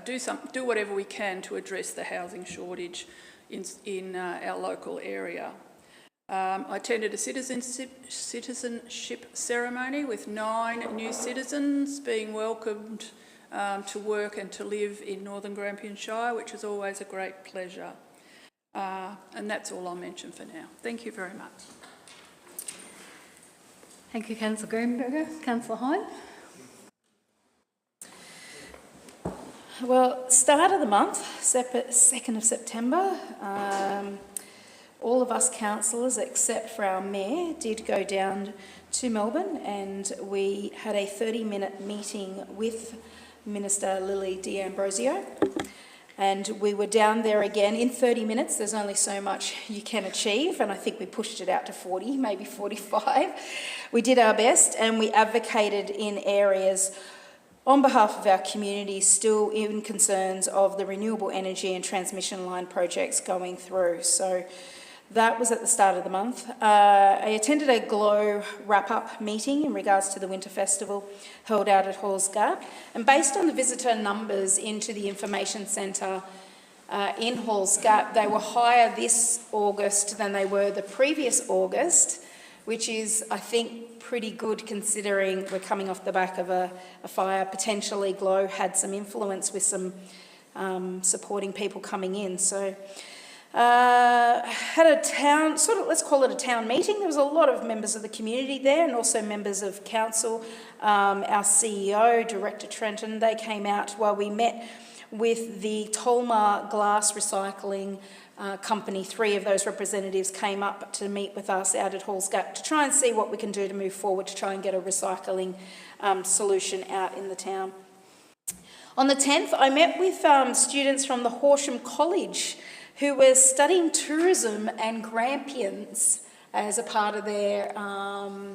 do whatever we can to address the housing shortage in our local area. I attended a citizenship ceremony with 9 new citizens being welcomed to work and to live in Northern Grampians Shire, which is always a great pleasure. And that's all I'll mention for now. Thank you very much. Thank you, Councillor Greenberger. Councillor Hyde. Well, start of the month, 2nd of September, all of us councillors, except for our mayor, did go down to Melbourne, and we had a 30-minute meeting with Minister Lily D'Ambrosio. And we were down there again in 30 minutes. There's only so much you can achieve, and I think we pushed it out to 40, maybe 45. We did our best, and we advocated in areas on behalf of our community still in concerns of the renewable energy and transmission line projects going through. So that was at the start of the month. I attended a GLOW wrap-up meeting in regards to the Winter Festival held out at Halls Gap. And based on the visitor numbers into the information centre in Halls Gap, they were higher this August than they were the previous August, which is, I think, pretty good considering we're coming off the back of a fire. Potentially GLOW had some influence with some supporting people coming in. So had a town, let's call it a town meeting. There was a lot of members of the community there and also members of council. Our CEO, Director Trenton, they came out while we met with the Tolmar glass recycling company. 3 of those representatives came up to meet with us out at Halls Gap to try and see what we can do to move forward to try and get a recycling solution out in the town. On the 10th, I met with students from the Horsham College who were studying tourism and Grampians as a part of their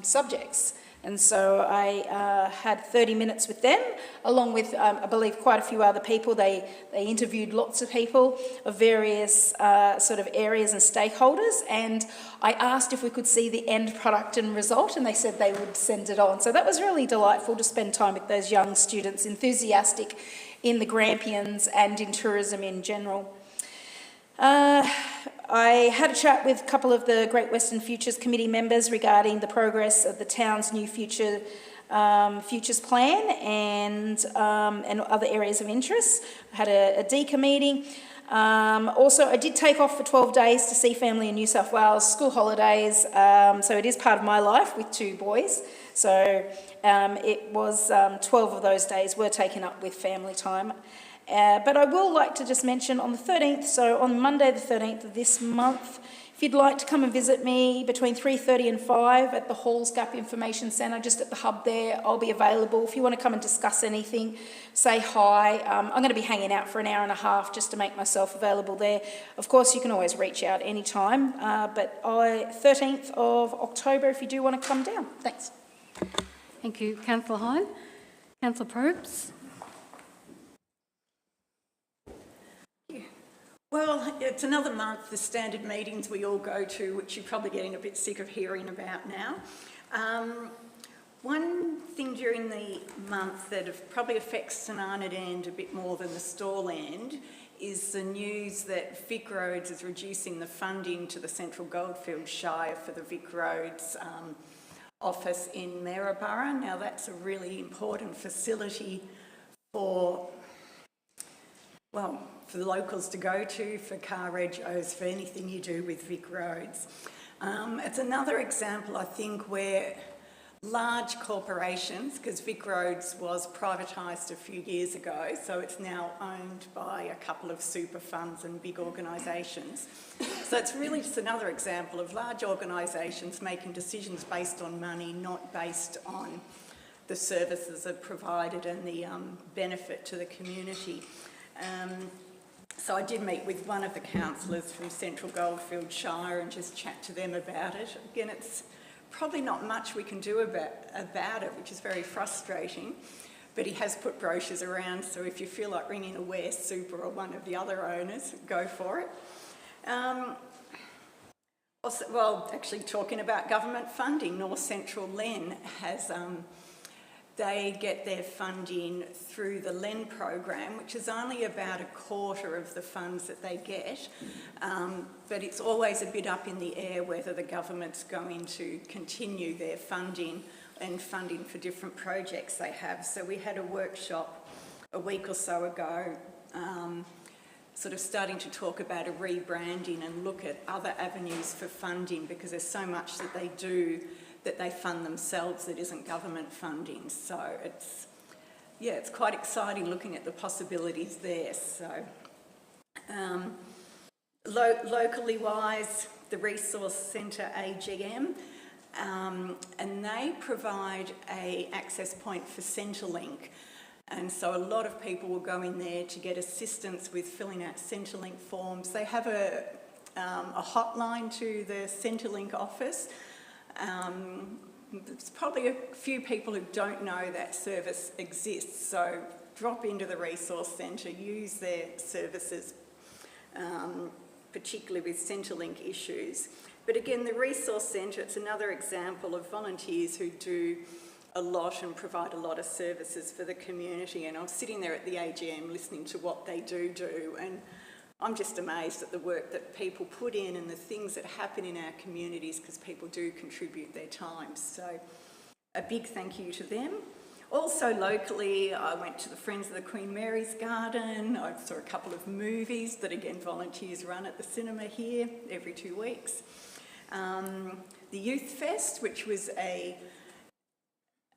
subjects. And so I had 30 minutes with them, along with, I believe, quite a few other people. They interviewed lots of people of various sort of areas and stakeholders, and I asked if we could see the end product and result, and they said they would send it on. So that was really delightful to spend time with those young students, enthusiastic in the Grampians and in tourism in general. I had a chat with a couple of the Great Western Futures Committee members regarding the progress of the town's new futures plan and other areas of interest. I had a DECA meeting. Also, I did take off for 12 days to see family in New South Wales, school holidays, so it is part of my life with 2 boys. So it was 12 of those days were taken up with family time. But I will like to just mention on the 13th, so on Monday the 13th of this month, if you'd like to come and visit me between 3:30 and 5 at the Halls Gap Information Centre, just at the hub there, I'll be available. If you want to come and discuss anything, say hi. I'm going to be hanging out for an hour and a half just to make myself available there. Of course, you can always reach out anytime, but 13th of October if you do want to come down. Thanks. Thank you, Councillor Hyde. Councillor Probst. Well, it's another month, the standard meetings we all go to, which you're probably getting a bit sick of hearing about now. One thing during the month that probably affects St Arnaud End a bit more than the Stawell End is the news that Vic Roads is reducing the funding to the Central Goldfields Shire for the Vic Roads office in Maryborough. Now that's a really important facility for the locals to go to, for car regos, for anything you do with Vic Roads. It's another example, I think, where large corporations, because Vic Roads was privatised a few years ago, so it's now owned by a couple of super funds and big organisations. So it's really just another example of large organisations making decisions based on money, not based on the services that are provided and the benefit to the community. So I did meet with one of the councillors from Central Goldfields Shire and just chat to them about it. Again, it's probably not much we can do about it, which is very frustrating, but he has put brochures around, so if you feel like ringing a Ware Super or one of the other owners, go for it. Actually talking about government funding, North Central Len has... They get their funding through the LEN program, which is only about a quarter of the funds that they get, but it's always a bit up in the air whether the government's going to continue their funding and funding for different projects they have. So we had a workshop a week or so ago, sort of starting to talk about a rebranding and look at other avenues for funding, because there's so much that they do that they fund themselves that isn't government funding. So it's quite exciting looking at the possibilities there. So locally wise, the Resource Centre AGM, and they provide a access point for Centrelink. And so a lot of people will go in there to get assistance with filling out Centrelink forms. They have a hotline to the Centrelink office. There's probably a few people who don't know that service exists, so drop into the Resource Centre, use their services, particularly with Centrelink issues. But again, the Resource Centre, it's another example of volunteers who do a lot and provide a lot of services for the community. And I was sitting there at the AGM listening to what they do, and I'm just amazed at the work that people put in and the things that happen in our communities, because people do contribute their time. So a big thank you to them. Also locally, I went to the Friends of the Queen Mary's Garden. I saw a couple of movies that, again, volunteers run at the cinema here every 2 weeks. The Youth Fest, which was a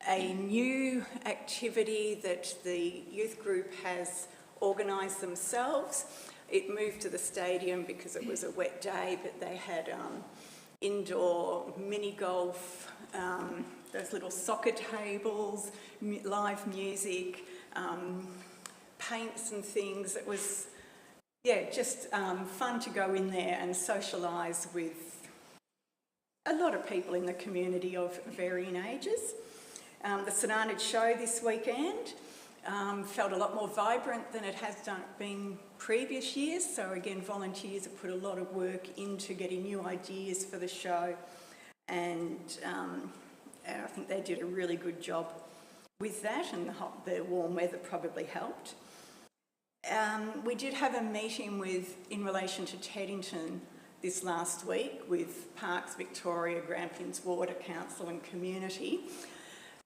new activity that the youth group has organised themselves. It moved to the stadium because it was a wet day, but they had indoor mini golf, those little soccer tables, live music, paints and things. It was, yeah, just fun to go in there and socialise with a lot of people in the community of varying ages. The St show this weekend felt a lot more vibrant than it has been previous years. So again, volunteers have put a lot of work into getting new ideas for the show, and I think they did a really good job with that, and the warm weather probably helped. We did have a meeting in relation to Teddington this last week with Parks Victoria, Grampians Water Council and community.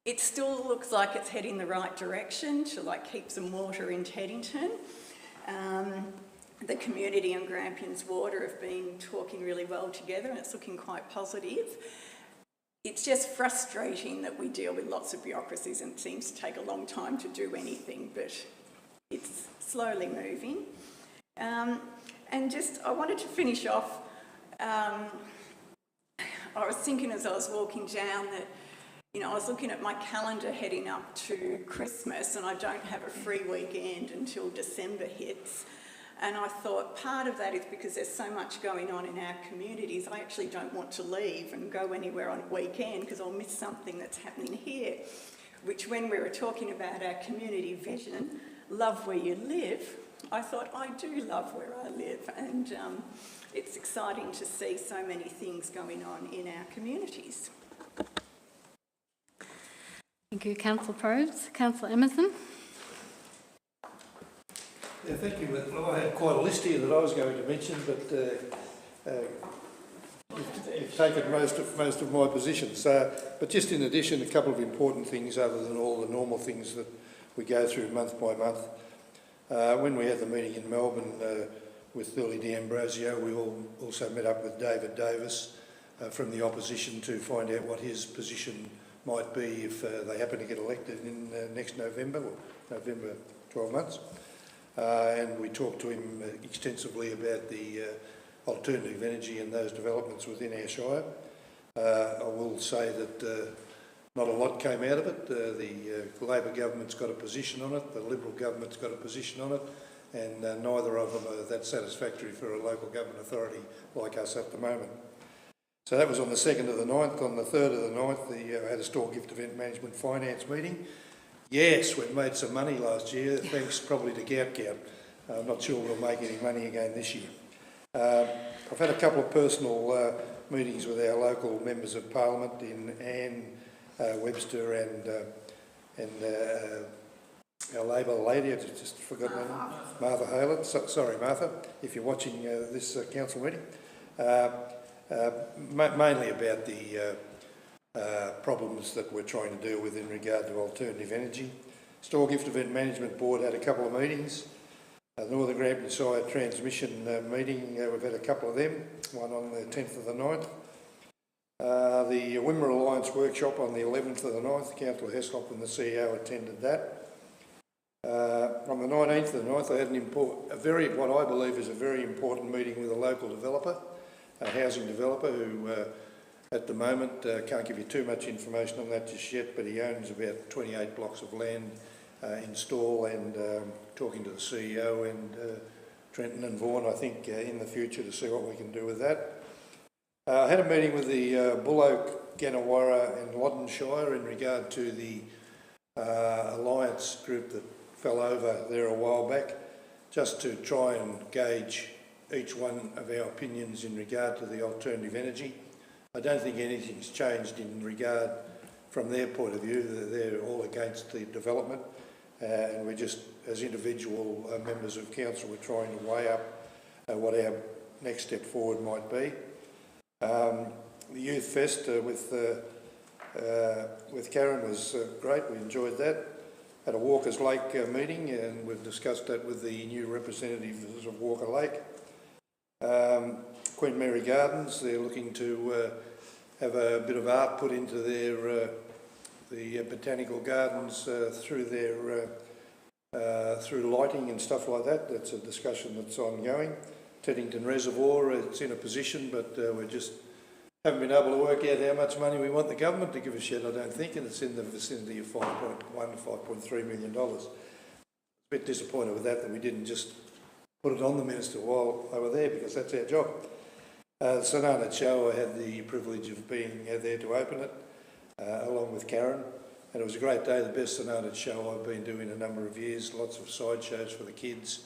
It still looks like it's heading the right direction to keep some water in Teddington. The community and Grampians Water have been talking really well together, and it's looking quite positive. It's just frustrating that we deal with lots of bureaucracies and it seems to take a long time to do anything, but it's slowly moving. I wanted to finish off, I was thinking as I was walking down that, I was looking at my calendar heading up to Christmas, and I don't have a free weekend until December hits. And I thought part of that is because there's so much going on in our communities, I actually don't want to leave and go anywhere on a weekend because I'll miss something that's happening here, which when we were talking about our community vision, love where you live, I thought I do love where I live, and it's exciting to see so many things going on in our communities. Thank you, Councillor Probst. Councillor Emerson. Yeah, thank you. Well, I had quite a list here that I was going to mention, but you've taken most of my positions. But just in addition, a couple of important things other than all the normal things that we go through month by month. When we had the meeting in Melbourne with Lily D'Ambrosio, we also met up with David Davis from the opposition to find out what his position might be if they happen to get elected in next November, or November 12 months. And we talked to him extensively about the alternative energy and those developments within our shire. I will say that not a lot came out of it. The Labor government's got a position on it, the Liberal government's got a position on it, and neither of them are that satisfactory for a local government authority like us at the moment. So that was on the 2nd of the 9th. On the 3rd of the 9th, I had a store gift event management finance meeting. Yes, we've made some money last year, thanks probably to Gout. I'm not sure we'll make any money again this year. I've had a couple of personal meetings with our local members of Parliament in Anne Webster and our Labor lady, I just forgot her name, Martha Halen. Sorry, Martha, if you're watching this council meeting. Mainly about the problems that we're trying to deal with in regard to alternative energy. Store Gift Event Management Board had a couple of meetings. Northern Grampians Shire Transmission meeting, we've had a couple of them, one on the 10th of the 9th. The Wimmera Alliance workshop on the 11th of the 9th, Councillor Heslop and the CEO attended that. On the 19th of the 9th, I had what I believe is a very important meeting with a local developer, a housing developer who at the moment can't give you too much information on that just yet, but he owns about 28 blocks of land in Stawell, and talking to the CEO and Trenton and Vaughan, I think, in the future to see what we can do with that. I had a meeting with the Bullock, Gannawarra and Loddon Shire in regard to the alliance group that fell over there a while back, just to try and gauge each one of our opinions in regard to the alternative energy. I don't think anything's changed in regard from their point of view. They're all against the development, and we're just, as individual members of council, we're trying to weigh up what our next step forward might be. The Youth Fest with Karen was great. We enjoyed that. Had a Walker's Lake meeting, and we've discussed that with the new representatives of Walker Lake. Queen Mary Gardens, they're looking to have a bit of art put into their the botanical gardens through their through lighting and stuff like that. That's a discussion that's ongoing. Teddington Reservoir, it's in a position, but we just haven't been able to work out how much money we want the government to give us yet, I don't think, and it's in the vicinity of $5.1 to $5.3 million. A bit disappointed with that we didn't just put it on the minister while they were there, because that's our job. The Sonata Show, I had the privilege of being there to open it, along with Karen, and it was a great day, the best Sonata Show I've been doing in a number of years. Lots of sideshows for the kids,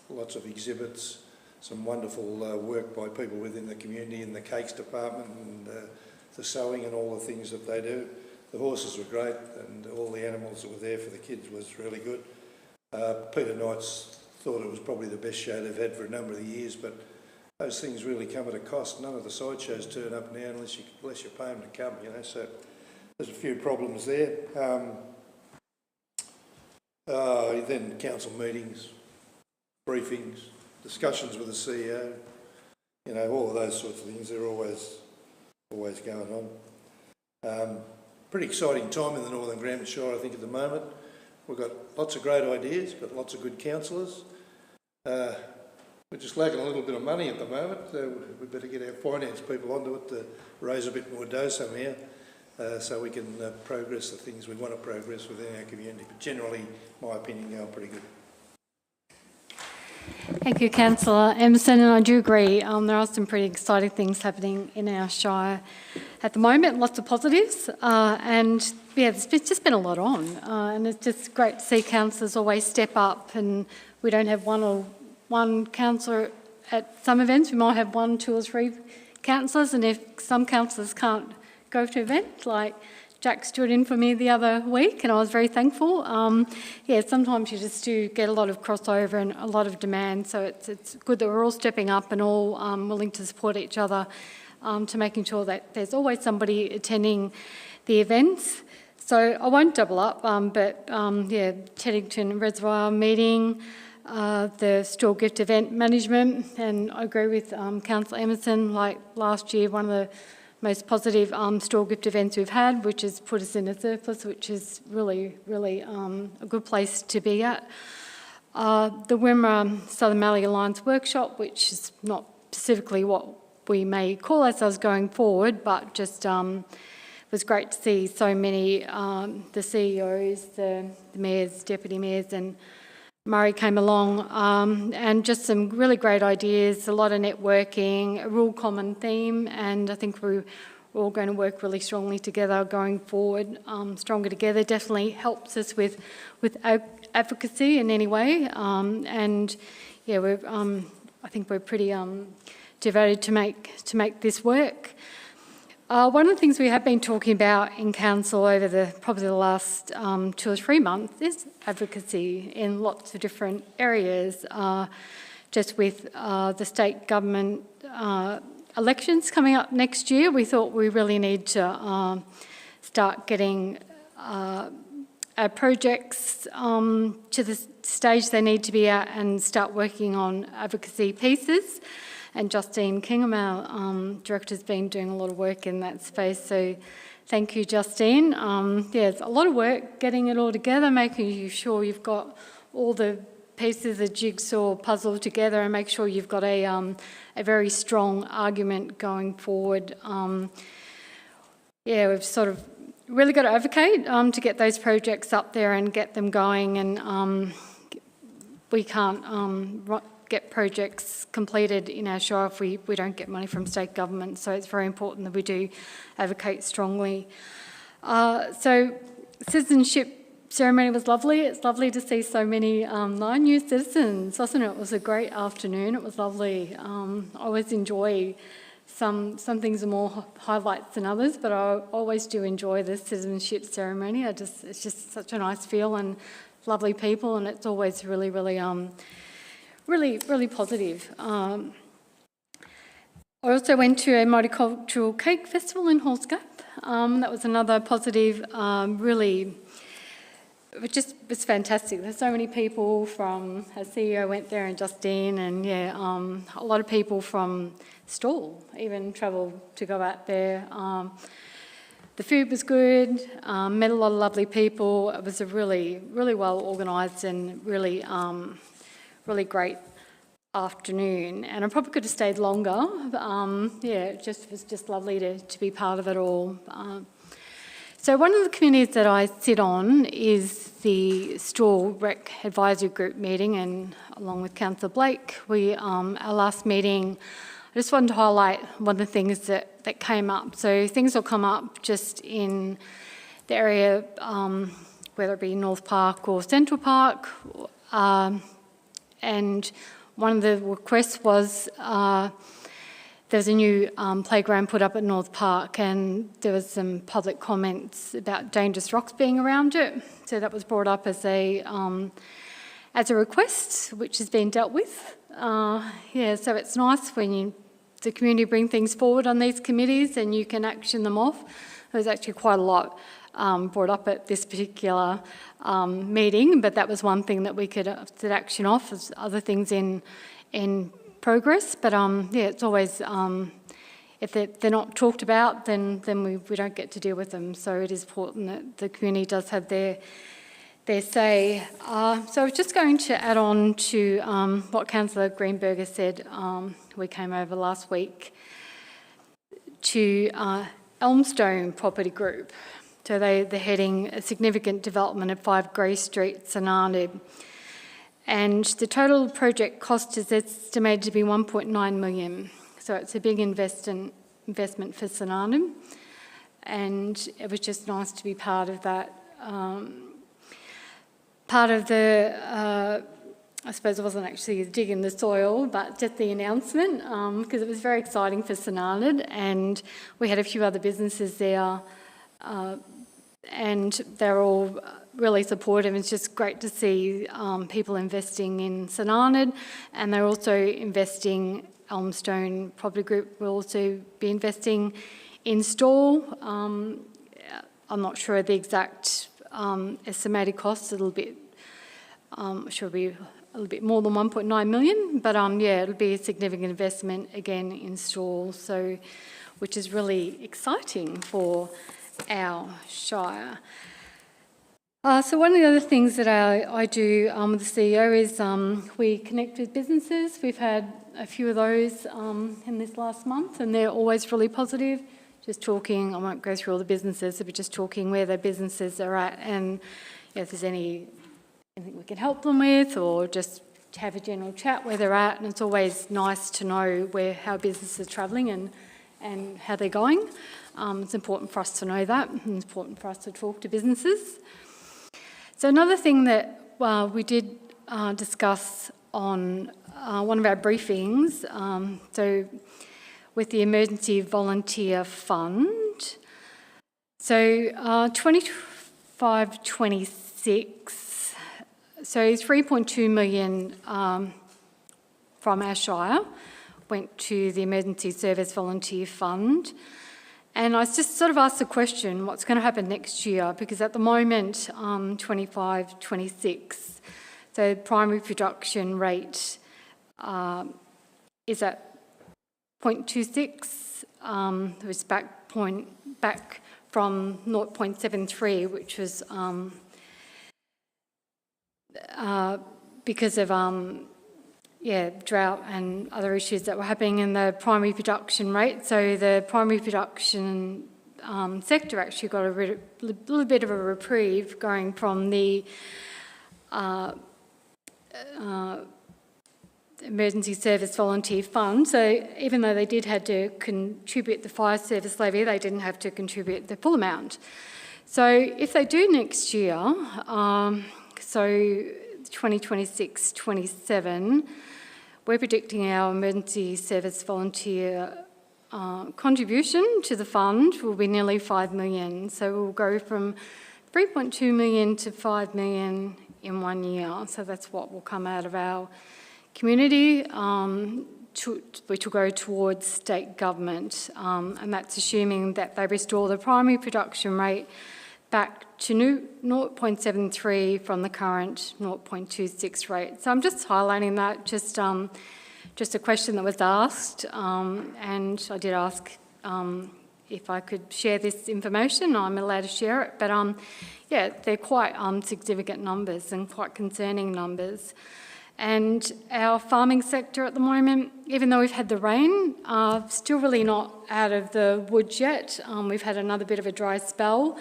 lots of exhibits, some wonderful work by people within the community in the cakes department and the sewing and all the things that they do. The horses were great, and all the animals that were there for the kids was really good. Peter Knight's thought it was probably the best show they've had for a number of years, but those things really come at a cost. None of the sideshows turn up now unless you pay them to come, you know, so there's a few problems there. Then council meetings, briefings, discussions with the CEO, you know, all of those sorts of things, they're always going on. Pretty exciting time in the Northern Grampians Shire, I think, at the moment. We've got lots of great ideas, got lots of good councillors. We're just lacking a little bit of money at the moment, so we better get our finance people onto it to raise a bit more dough somehow, so we can progress the things we want to progress within our community. But generally, my opinion, going pretty good. Thank you, Councillor Emerson, and I do agree. There are some pretty exciting things happening in our Shire at the moment, lots of positives, and yeah, it's just been a lot on, and it's just great to see councillors always step up, and we don't have one councillor at some events. We might have 1, 2 or 3 councillors, and if some councillors can't go to events, like Jack stood in for me the other week, and I was very thankful. Yeah, sometimes you just do get a lot of crossover and a lot of demand, so it's good that we're all stepping up and all willing to support each other, to making sure that there's always somebody attending the events. So I won't double up, but yeah, Teddington Reservoir meeting, the store gift event management, and I agree with Councillor Emerson, like last year, one of the most positive store gift events we've had, which has put us in a surplus, which is really, really a good place to be at. The Wimmera Southern Mallee Alliance workshop, which is not specifically what we may call ourselves going forward, but just was great to see so many, the CEOs, the mayors, deputy mayors, and Murray came along, and just some really great ideas, a lot of networking, a real common theme, and I think we're all going to work really strongly together going forward. Stronger together definitely helps us with advocacy in any way, and yeah, I think we're pretty devoted to make this work. One of the things we have been talking about in council over probably the last 2 or 3 months is advocacy in lots of different areas. Just with the state government elections coming up next year, we thought we really need to start getting our projects to the stage they need to be at and start working on advocacy pieces. And Justine Kingham, our director, has been doing a lot of work in that space. So thank you, Justine. Yeah, it's a lot of work getting it all together, making sure you've got all the pieces of the jigsaw puzzle together and make sure you've got a very strong argument going forward. Yeah, we've sort of really got to advocate to get those projects up there and get them going, and we can't get projects completed in our Shire if we don't get money from state government, so it's very important that we do advocate strongly. So citizenship ceremony was lovely. It's lovely to see so many 9 new citizens, wasn't it? It was a great afternoon. It was lovely. I always enjoy some things are more highlights than others, but I always do enjoy the citizenship ceremony. It's just such a nice feel and lovely people, and it's always really, really really positive. I also went to a multicultural cake festival in Horse Gap. That was another positive, really, it was fantastic. There's so many people from, our CEO went there and Justine, and yeah, a lot of people from Stawell even travelled to go out there. The food was good, met a lot of lovely people. It was a really, really well organised and really, really great afternoon. And I probably could have stayed longer. It was just lovely to be part of it all. So one of the committees that I sit on is the Straw Rec Advisory Group meeting, and along with Councillor Blake, our last meeting, I just wanted to highlight one of the things that came up. So things will come up just in the area, whether it be North Park or Central Park, and one of the requests was there's a new playground put up at North Park, and there was some public comments about dangerous rocks being around it. So that was brought up as a request, which has been dealt with. So it's nice when the community bring things forward on these committees and you can action them off. There was actually quite a lot brought up at this particular meeting, but that was one thing that we could action off. There's other things in progress, but it's always, if they're not talked about, then we don't get to deal with them. So it is important that the community does have their say. So I was just going to add on to what Councillor Greenberger said. We came over last week to Elmstone Property Group. So they're heading a significant development at 5 Grey Street, Sanarnib. And the total project cost is estimated to be 1.9 million. So it's a big investment for Sanarnib. And it was just nice to be part of that. Part of the, I suppose it wasn't actually digging the soil, but just the announcement, because it was very exciting for Sanarnib, and we had a few other businesses there, and they're all really supportive. It's just great to see people investing in Sanarnib, and they're also investing, Elmstone Property Group will also be investing in Stawell. I'm not sure the exact estimated cost, a little bit, sure it'll be a little bit more than 1.9 million, but it'll be a significant investment again in Stawell, so which is really exciting for our Shire. So one of the other things that I do with the CEO is we connect with businesses. We've had a few of those in this last month, and they're always really positive. Just talking, I won't go through all the businesses, but just talking where their businesses are at, and if there's anything we can help them with, or just have a general chat where they're at. And it's always nice to know how businesses are travelling and how they're going. It's important for us to know that, and it's important for us to talk to businesses. So another thing that we did discuss on one of our briefings, so with the Emergency Volunteer Fund. So 25-26, so 3.2 million from our Shire went to the Emergency Service Volunteer Fund. And I just sort of asked the question, what's going to happen next year? Because at the moment, 25-26, so primary production rate is at 0.26, it was back from 0.73, which was because of drought and other issues that were happening in the primary production rate. So the primary production sector actually got a little bit of a reprieve going from the Emergency Service Volunteer Fund. So even though they did have to contribute the fire service levy, they didn't have to contribute the full amount. So if they do next year, so 2026-27, we're predicting our Emergency Service Volunteer contribution to the fund will be nearly 5 million. So we'll go from 3.2 million to 5 million in 1 year. So that's what will come out of our community, which will go towards state government, and that's assuming that they restore the primary production rate back to 0.73 from the current 0.26 rate. So I'm just highlighting that, just a question that was asked, and I did ask if I could share this information, I'm allowed to share it. But yeah, they're quite significant numbers and quite concerning numbers. And our farming sector at the moment, even though we've had the rain, still really not out of the woods yet. We've had another bit of a dry spell.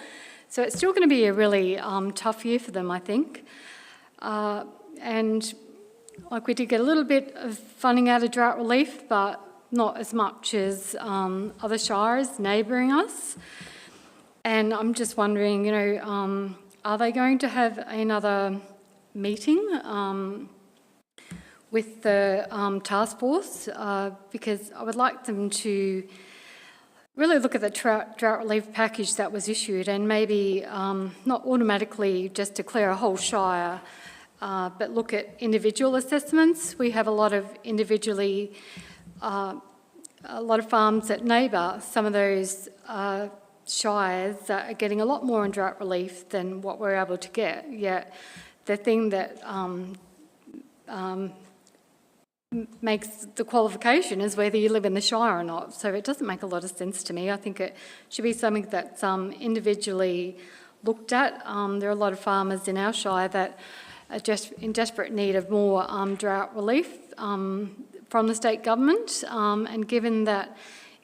So it's still going to be a really tough year for them, I think. And like we did get a little bit of funding out of drought relief, but not as much as other shires neighbouring us. And I'm just wondering, are they going to have another meeting with the task force? Because I would like them to really look at the drought relief package that was issued and maybe not automatically just declare a whole shire, but look at individual assessments. We have a lot of farms that neighbour some of those shires that are getting a lot more in drought relief than what we're able to get. Yet the thing that makes the qualification is whether you live in the shire or not. So it doesn't make a lot of sense to me. I think it should be something that's individually looked at. There are a lot of farmers in our shire that are just in desperate need of more drought relief from the state government. And given that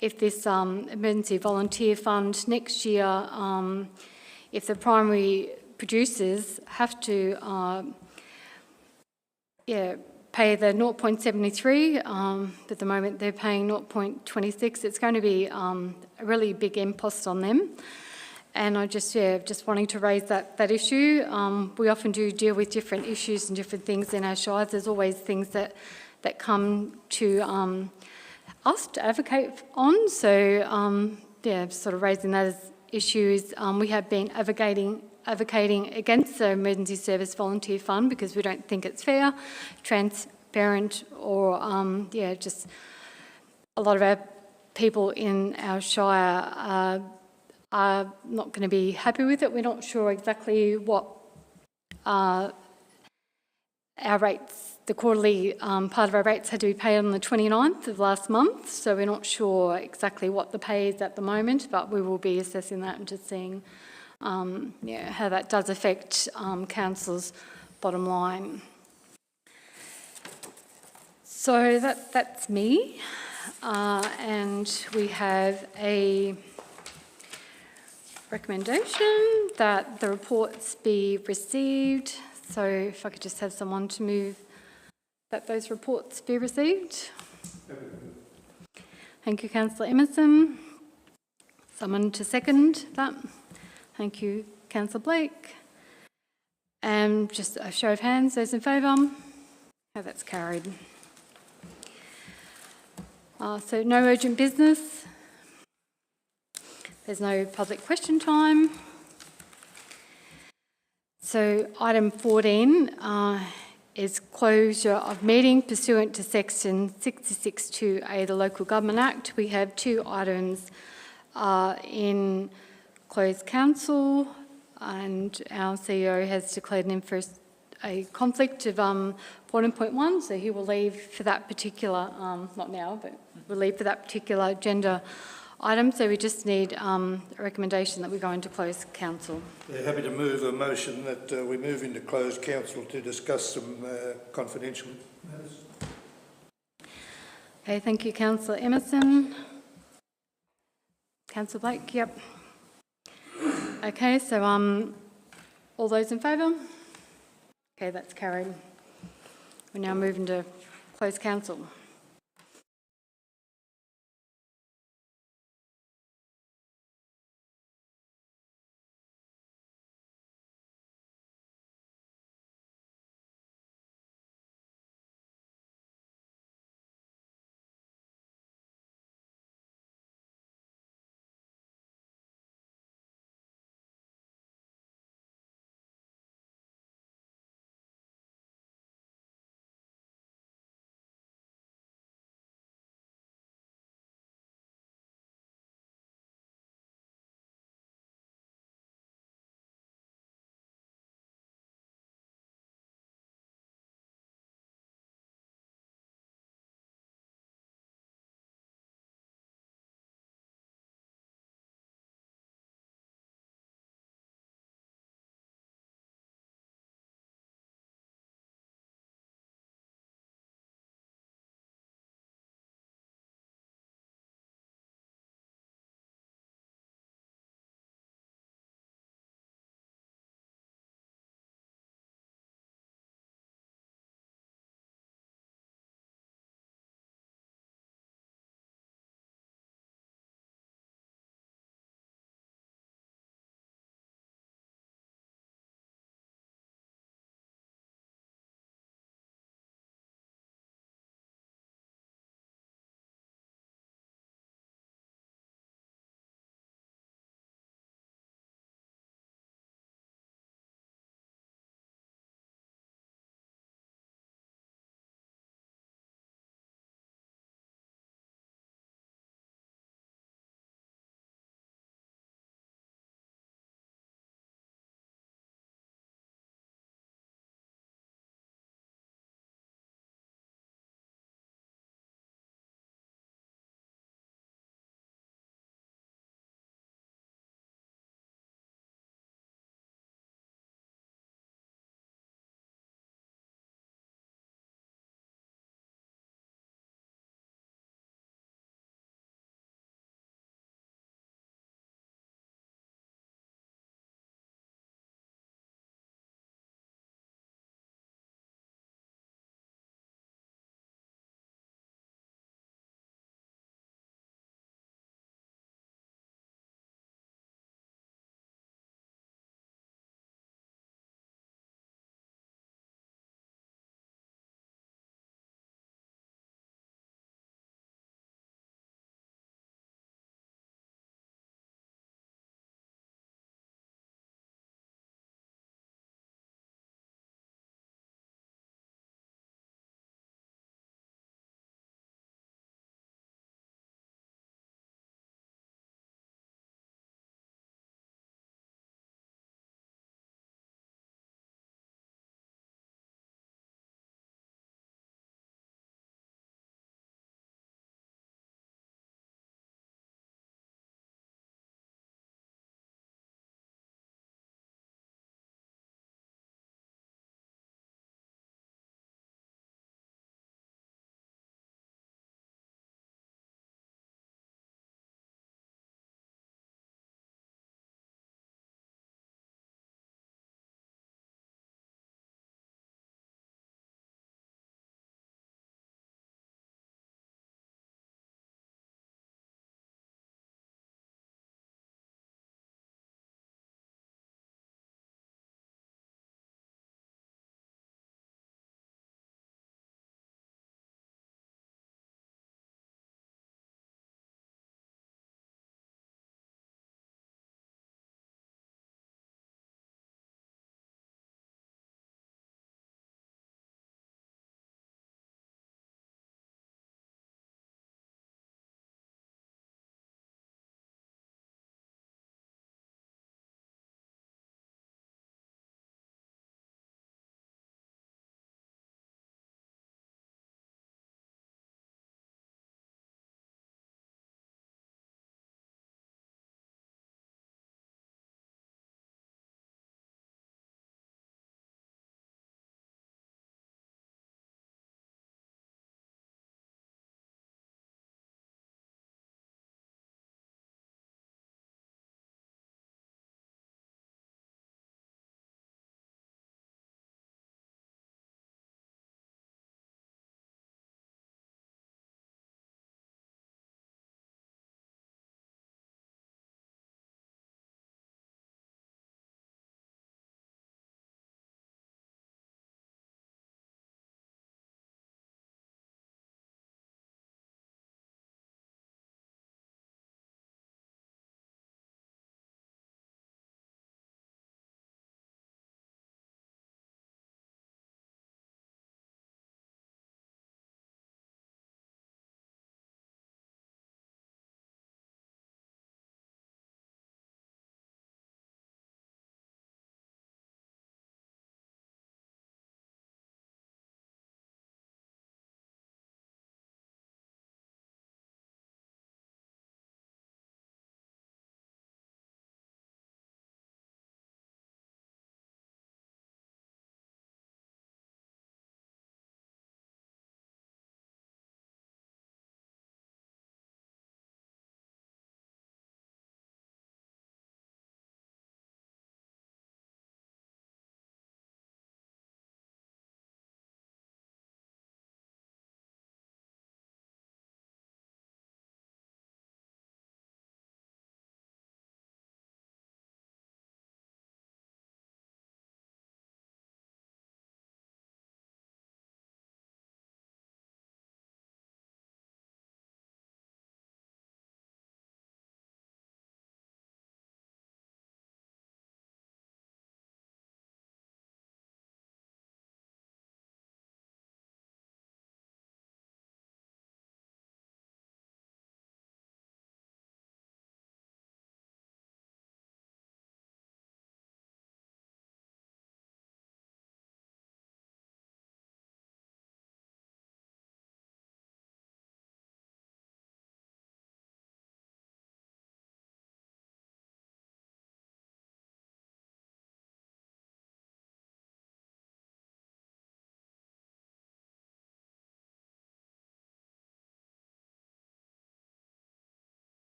if this emergency volunteer fund next year, if the primary producers have to pay the 0.73, at the moment they're paying 0.26, it's going to be a really big impost on them. And I just wanting to raise that issue. We often do deal with different issues and different things in our shires. There's always things that come to us to advocate on. So sort of raising that as issues. We have been advocating against the Emergency Service Volunteer Fund because we don't think it's fair, transparent, or just a lot of our people in our shire are not going to be happy with it. We're not sure exactly what our rates, the quarterly part of our rates had to be paid on the 29th of last month, so we're not sure exactly what the pay is at the moment, but we will be assessing that and just seeing how that does affect council's bottom line. So that's me, and we have a recommendation that the reports be received. So if I could just have someone to move that those reports be received. Thank you, Councillor Emerson. Someone to second that. Thank you, Councillor Blake. And just a show of hands, those in favour? Oh, that's carried. So no urgent business. There's no public question time. So item 14 is closure of meeting pursuant to section 66(2)(a) of the Local Government Act. We have two items in closed council, and our CEO has declared him for a conflict of 14.1, so he will leave for that particular, not now, but will leave for that particular agenda item. So we just need a recommendation that we go into closed council. Yeah, happy to move a motion that we move into closed council to discuss some confidential matters. Okay, thank you, Councillor Emerson. Councillor Blake, yep. Okay, so all those in favour? Okay, that's carried. We're now moving to closed council.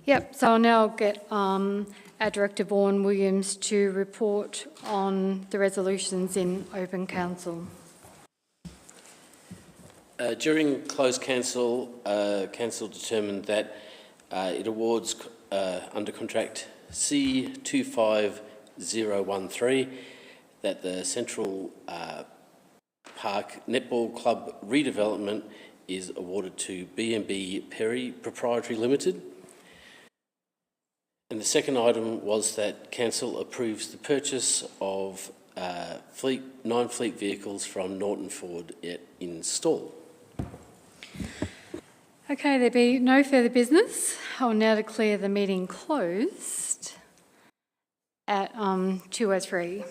Yep, so I'll now get our Director Vaughan Williams to report on the resolutions in open council. During closed council, council determined that it awards under contract C25013 that the Central Park Netball Club redevelopment is awarded to B&B Perry Proprietary Limited. And the second item was that council approves the purchase of 9 fleet vehicles from Norton Ford in Stawell. Okay, there be no further business. I'll now declare the meeting closed at 2:03.